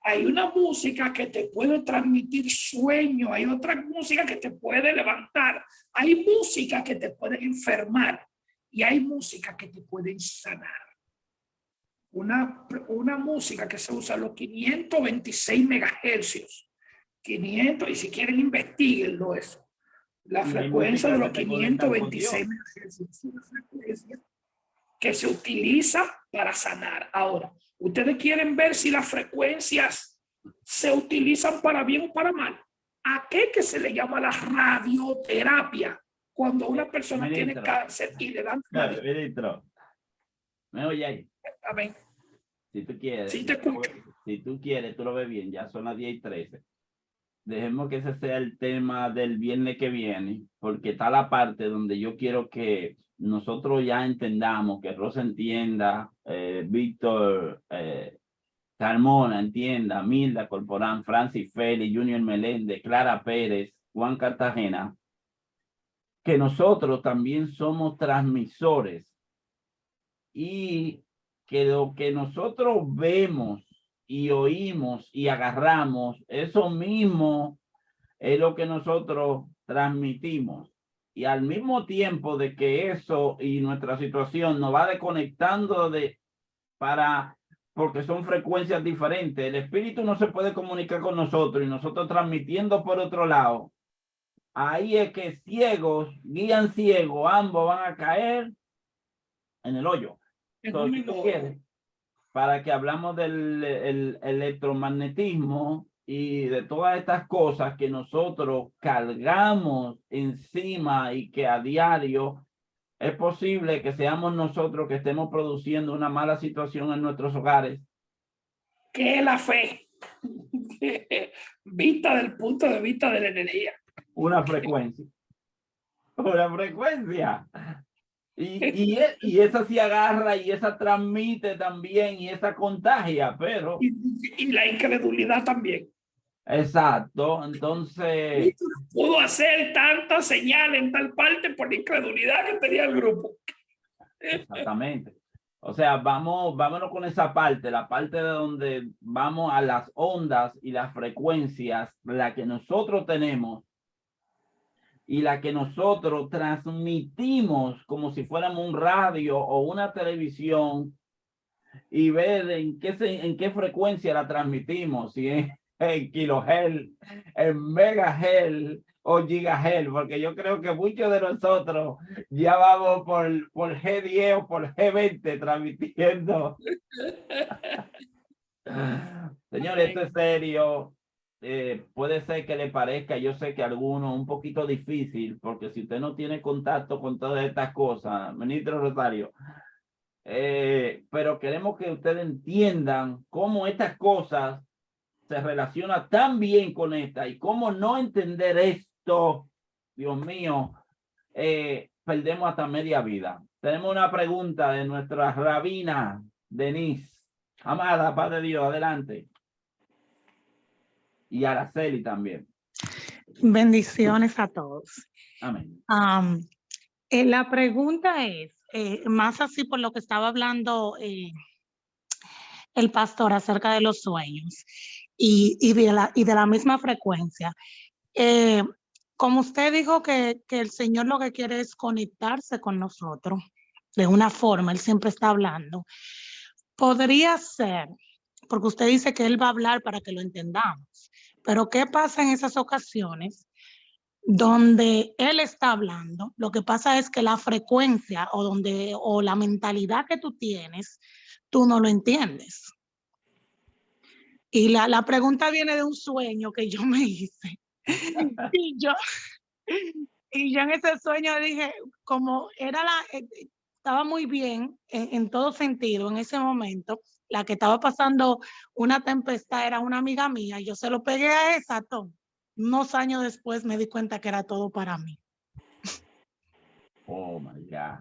Speaker 2: Hay una música que te puede transmitir sueño. Hay otra música que te puede levantar. Hay música que te puede enfermar. Y hay música que te puede sanar. Una música que se usa a los 526 megahercios. 500, y si quieren investiguenlo eso. La
Speaker 1: y hay
Speaker 2: frecuencia de
Speaker 1: música que
Speaker 2: los
Speaker 1: te conectan con
Speaker 2: 526
Speaker 1: Dios.
Speaker 2: megahercios es una frecuencia que se utiliza para sanar. Ahora, ustedes quieren ver si las frecuencias se utilizan para bien o para mal. ¿A qué que se le llama la radioterapia? Cuando una persona tiene
Speaker 1: Ministro,
Speaker 2: cáncer y le dan radio.
Speaker 1: ministro, me oye ahí.
Speaker 2: A ver,
Speaker 1: Si tú quieres,
Speaker 2: sí te escucho.
Speaker 1: si tú quieres, tú lo ves bien, ya son las 10:13. Dejemos que ese sea el tema del viernes que viene, porque está la parte donde yo quiero que nosotros ya entendamos, que Rosa entienda, Víctor Carmona entienda, Milda Corporán, Francis Félix, Junior Meléndez, Clara Pérez, Juan Cartagena, que nosotros también somos transmisores y que lo que nosotros vemos y oímos y agarramos, eso mismo es lo que nosotros transmitimos. Y al mismo tiempo de que eso y nuestra situación nos va desconectando porque son frecuencias diferentes. El espíritu no se puede comunicar con nosotros y nosotros transmitiendo por otro lado. Ahí es que ciegos guían ciegos, ambos van a caer en el hoyo. Entonces, si tú quieres, para que hablamos del electromagnetismo y de todas estas cosas que nosotros cargamos encima y que a diario es posible que seamos nosotros que estemos produciendo una mala situación en nuestros hogares.
Speaker 2: ¿Qué es la fe? Vista del punto de vista de la energía.
Speaker 1: Una frecuencia. Una frecuencia. Y esa sí agarra y esa transmite también y esa contagia, pero...
Speaker 2: Y la incredulidad también.
Speaker 1: Exacto, entonces...
Speaker 2: Pudo hacer tantas señales en tal parte por la incredulidad que tenía el grupo.
Speaker 1: Exactamente. O sea, vámonos con esa parte, la parte de donde vamos a las ondas y las frecuencias, la que nosotros tenemos y la que nosotros transmitimos como si fuéramos un radio o una televisión y ver en qué frecuencia la transmitimos, si es en kilohertz, en megahertz o gigahertz, porque yo creo que muchos de nosotros ya vamos por G10 o por G20 transmitiendo. Señores, esto es serio. Puede ser que le parezca, yo sé que a algunos un poquito difícil, porque si usted no tiene contacto con todas estas cosas, ministro Rosario, pero queremos que ustedes entiendan cómo estas cosas se relacionan tan bien con esta y cómo no entender esto, Dios mío, perdemos hasta media vida. Tenemos una pregunta de nuestra rabina, Denise. Amada, Padre de Dios, adelante. Y Araceli también.
Speaker 3: Bendiciones a todos.
Speaker 1: Amén.
Speaker 3: La pregunta es, más así por lo que estaba hablando el pastor acerca de los sueños y de la misma frecuencia. Como usted dijo que el Señor lo que quiere es conectarse con nosotros de una forma, Él siempre está hablando. Podría ser, porque usted dice que Él va a hablar para que lo entendamos, pero ¿qué pasa en esas ocasiones donde Él está hablando? Lo que pasa es que la frecuencia o la mentalidad que tú tienes, tú no lo entiendes. Y la pregunta viene de un sueño que yo me hice. y yo en ese sueño dije, como estaba muy bien en todo sentido en ese momento, la que estaba pasando una tempestad era una amiga mía, y yo se lo pegué a esa, Tom. Unos años después me di cuenta que era todo para mí.
Speaker 1: Oh, my God.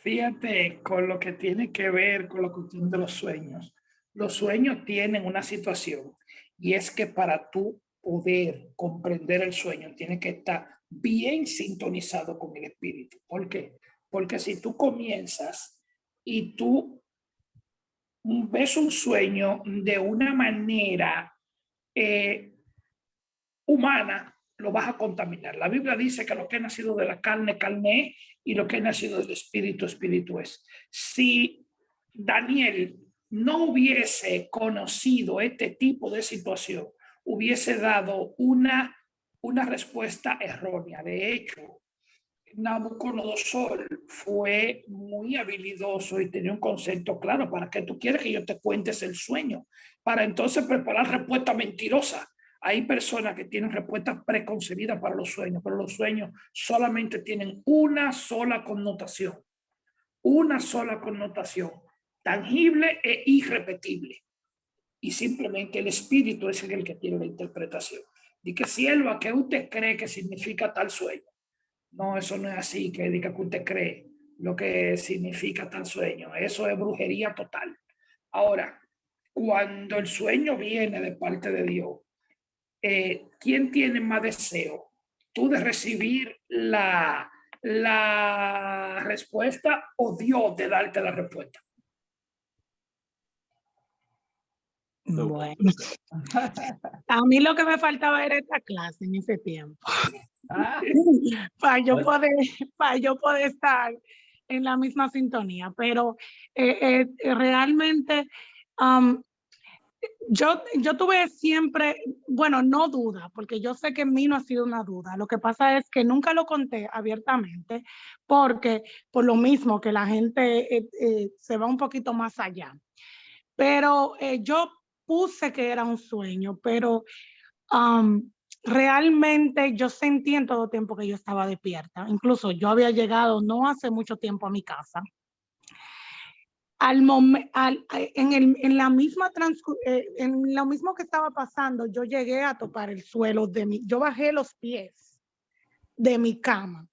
Speaker 2: Fíjate con lo que tiene que ver con la cuestión de los sueños. Los sueños tienen una situación y es que para tú poder comprender el sueño tiene que estar bien sintonizado con el espíritu. ¿Por qué? Porque si tú comienzas y tú ves un sueño de una manera humana, lo vas a contaminar. La Biblia dice que lo que ha nacido de la carne, carne es, y lo que ha nacido del espíritu, espíritu es. Si Daniel no hubiese conocido este tipo de situación, hubiese dado una respuesta errónea. De hecho, Nabucodonosor fue muy habilidoso y tenía un concepto claro. ¿Para qué tú quieres que yo te cuentes el sueño? Para entonces preparar respuesta mentirosa. Hay personas que tienen respuestas preconcebidas para los sueños, pero los sueños solamente tienen una sola connotación, tangible e irrepetible. Y simplemente el espíritu es el que tiene la interpretación. Dice, sierva, ¿qué usted cree que significa tal sueño? No, eso no es así, que diga que usted cree lo que significa tal sueño. Eso es brujería total. Ahora, cuando el sueño viene de parte de Dios, ¿quién tiene más deseo? ¿Tú de recibir la respuesta o Dios de darte la respuesta?
Speaker 3: Bueno, a mí lo que me faltaba era esta clase en ese tiempo. para yo poder estar en la misma sintonía, pero realmente Yo tuve siempre, bueno, no duda, porque yo sé que en mí no ha sido una duda. Lo que pasa es que nunca lo conté abiertamente, porque por lo mismo que la gente se va un poquito más allá. Pero yo puse que era un sueño, pero um, realmente yo sentí en todo tiempo que yo estaba despierta. Incluso yo había llegado no hace mucho tiempo a mi casa en la misma en lo mismo que estaba pasando, yo llegué a topar el suelo yo bajé los pies de mi cama.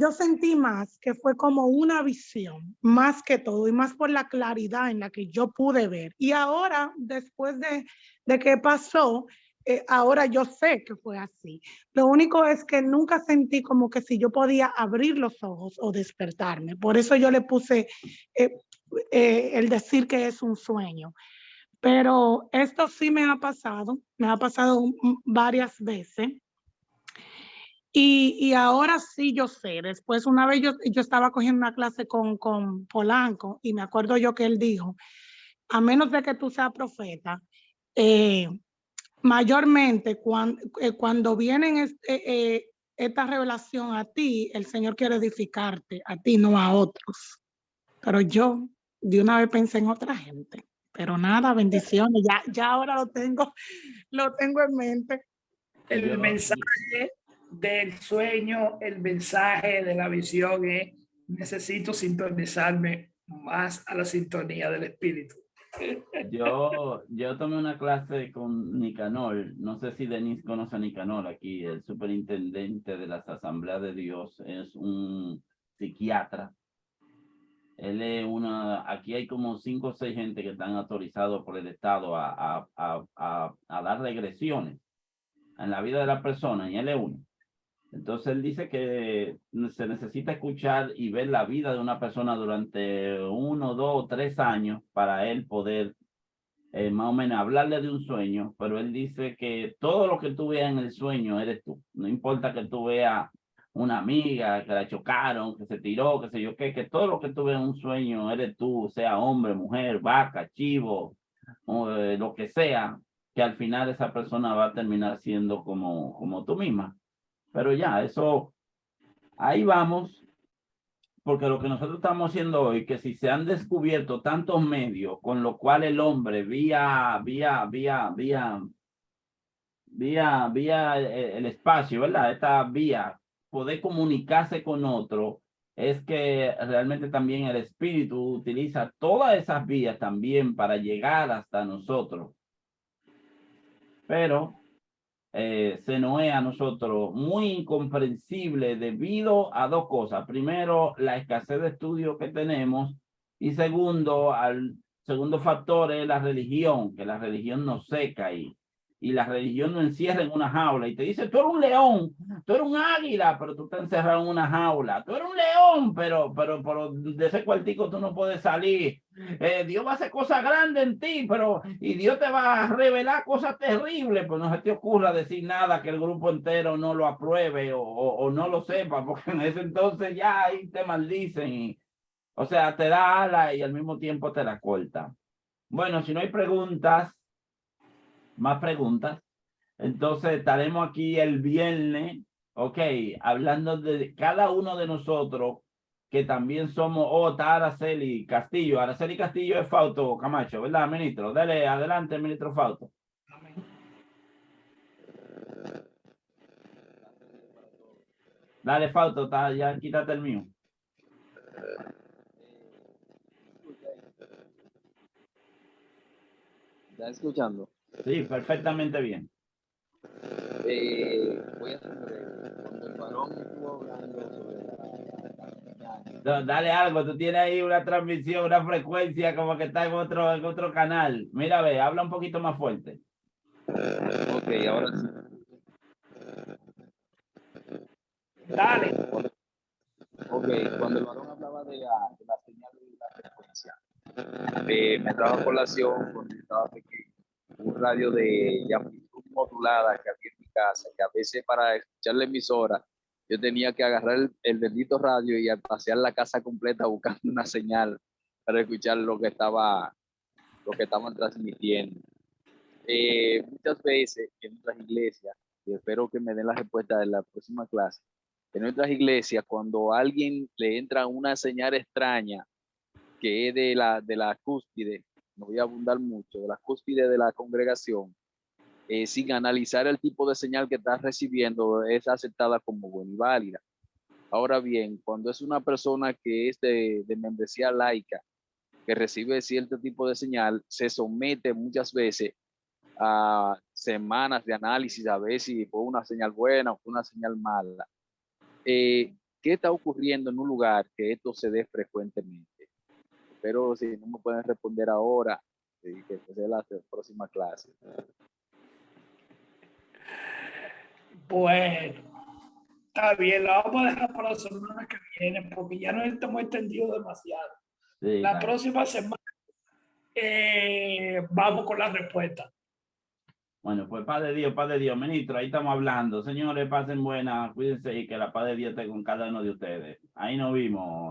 Speaker 3: Yo sentí más que fue como una visión, más que todo, y más por la claridad en la que yo pude ver. Y ahora, después de que pasó, ahora yo sé que fue así. Lo único es que nunca sentí como que si yo podía abrir los ojos o despertarme. Por eso yo le puse el decir que es un sueño. Pero esto sí me ha pasado varias veces. Y ahora sí yo sé, después una vez yo estaba cogiendo una clase con Polanco y me acuerdo yo que él dijo, a menos de que tú seas profeta, mayormente cuando vienen esta revelación a ti, el Señor quiere edificarte, a ti, no a otros. Pero yo de una vez pensé en otra gente. Pero nada, bendiciones, ya ahora lo tengo en mente.
Speaker 2: El
Speaker 1: Yo,
Speaker 2: mensaje del sueño, el mensaje de la visión es: necesito sintonizarme más a la sintonía del espíritu.
Speaker 1: yo tomé una clase con Nicanor. No sé si Denise conoce a Nicanor aquí, el superintendente de las Asambleas de Dios. Es un psiquiatra. Él es aquí hay como 5 o 6 gente que están autorizados por el Estado a dar regresiones en la vida de la persona, y él es uno. Entonces él dice que se necesita escuchar y ver la vida de una persona durante 1, 2, 3 años para él poder más o menos hablarle de un sueño, pero él dice que todo lo que tú veas en el sueño eres tú. No importa que tú veas una amiga que la chocaron, que se tiró, que sé yo qué, que todo lo que tú veas en un sueño eres tú, sea hombre, mujer, vaca, chivo, o, lo que sea, que al final esa persona va a terminar siendo como tú misma. Pero ya, eso, ahí vamos, porque lo que nosotros estamos haciendo hoy, que si se han descubierto tantos medios con lo cual el hombre vía el espacio, ¿verdad? Esta vía, poder comunicarse con otro, es que realmente también el espíritu utiliza todas esas vías también para llegar hasta nosotros. Pero se nos es a nosotros muy incomprensible debido a 2 cosas. Primero, la escasez de estudios que tenemos, y segundo, segundo factor es la religión, que la religión nos seca y la religión nos encierra en una jaula y te dice, tú eres un león, tú eres un águila, pero tú estás encerrado en una jaula, tú eres un león, pero de ese cuartico tú no puedes salir. Dios va a hacer cosas grandes en ti, y Dios te va a revelar cosas terribles, pues no se te ocurra decir nada que el grupo entero no lo apruebe o no lo sepa, porque en ese entonces ya ahí te maldicen, o sea, te da ala y al mismo tiempo te la corta. Bueno, si no hay más preguntas, entonces estaremos aquí el viernes, ok, hablando de cada uno de nosotros, que también somos, está Araceli Castillo. Araceli Castillo es Fausto Camacho, ¿verdad, ministro? Dale, adelante, ministro Fausto. Dale, Fausto, ya quítate el mío.
Speaker 4: ¿Estás escuchando?
Speaker 1: Sí, perfectamente bien.
Speaker 4: Voy a hacer cuando el varón estuvo hablando
Speaker 1: Dale algo, tú tienes ahí una transmisión, una frecuencia como que está en otro canal. Mira, ve, habla un poquito más fuerte.
Speaker 4: Ok, ahora sí.
Speaker 2: Dale.
Speaker 4: Ok, cuando el varón hablaba de la señal de la frecuencia, me trajo a colación cuando estaba pequeño un radio de amplitud modulada que había en mi casa, que a veces para escuchar la emisora yo tenía que agarrar el bendito radio y pasear la casa completa buscando una señal para escuchar lo que estaba lo que estaban transmitiendo. Muchas veces en nuestras iglesias, y espero que me den la respuesta de la próxima clase, en nuestras iglesias, cuando a alguien le entra una señal extraña que es de la cúspide, no voy a abundar mucho, de la cúspide de la congregación, sin analizar el tipo de señal que está recibiendo, es aceptada como buena y válida. Ahora bien, cuando es una persona que es de membresía laica, que recibe cierto tipo de señal, se somete muchas veces a semanas de análisis a ver si fue una señal buena o fue una señal mala. ¿Qué está ocurriendo en un lugar que esto se dé frecuentemente? Pero si no me pueden responder ahora, que sea la próxima clase.
Speaker 2: Bueno, está bien, la vamos a dejar para la semana que viene porque ya no estamos entendido demasiado.
Speaker 1: Sí,
Speaker 2: La
Speaker 1: claro.
Speaker 2: próxima semana vamos con la respuesta.
Speaker 1: Bueno, pues paz de Dios, ministro, ahí estamos hablando. Señores, pasen buenas, cuídense y que la paz de Dios esté con cada uno de ustedes. Ahí nos vimos.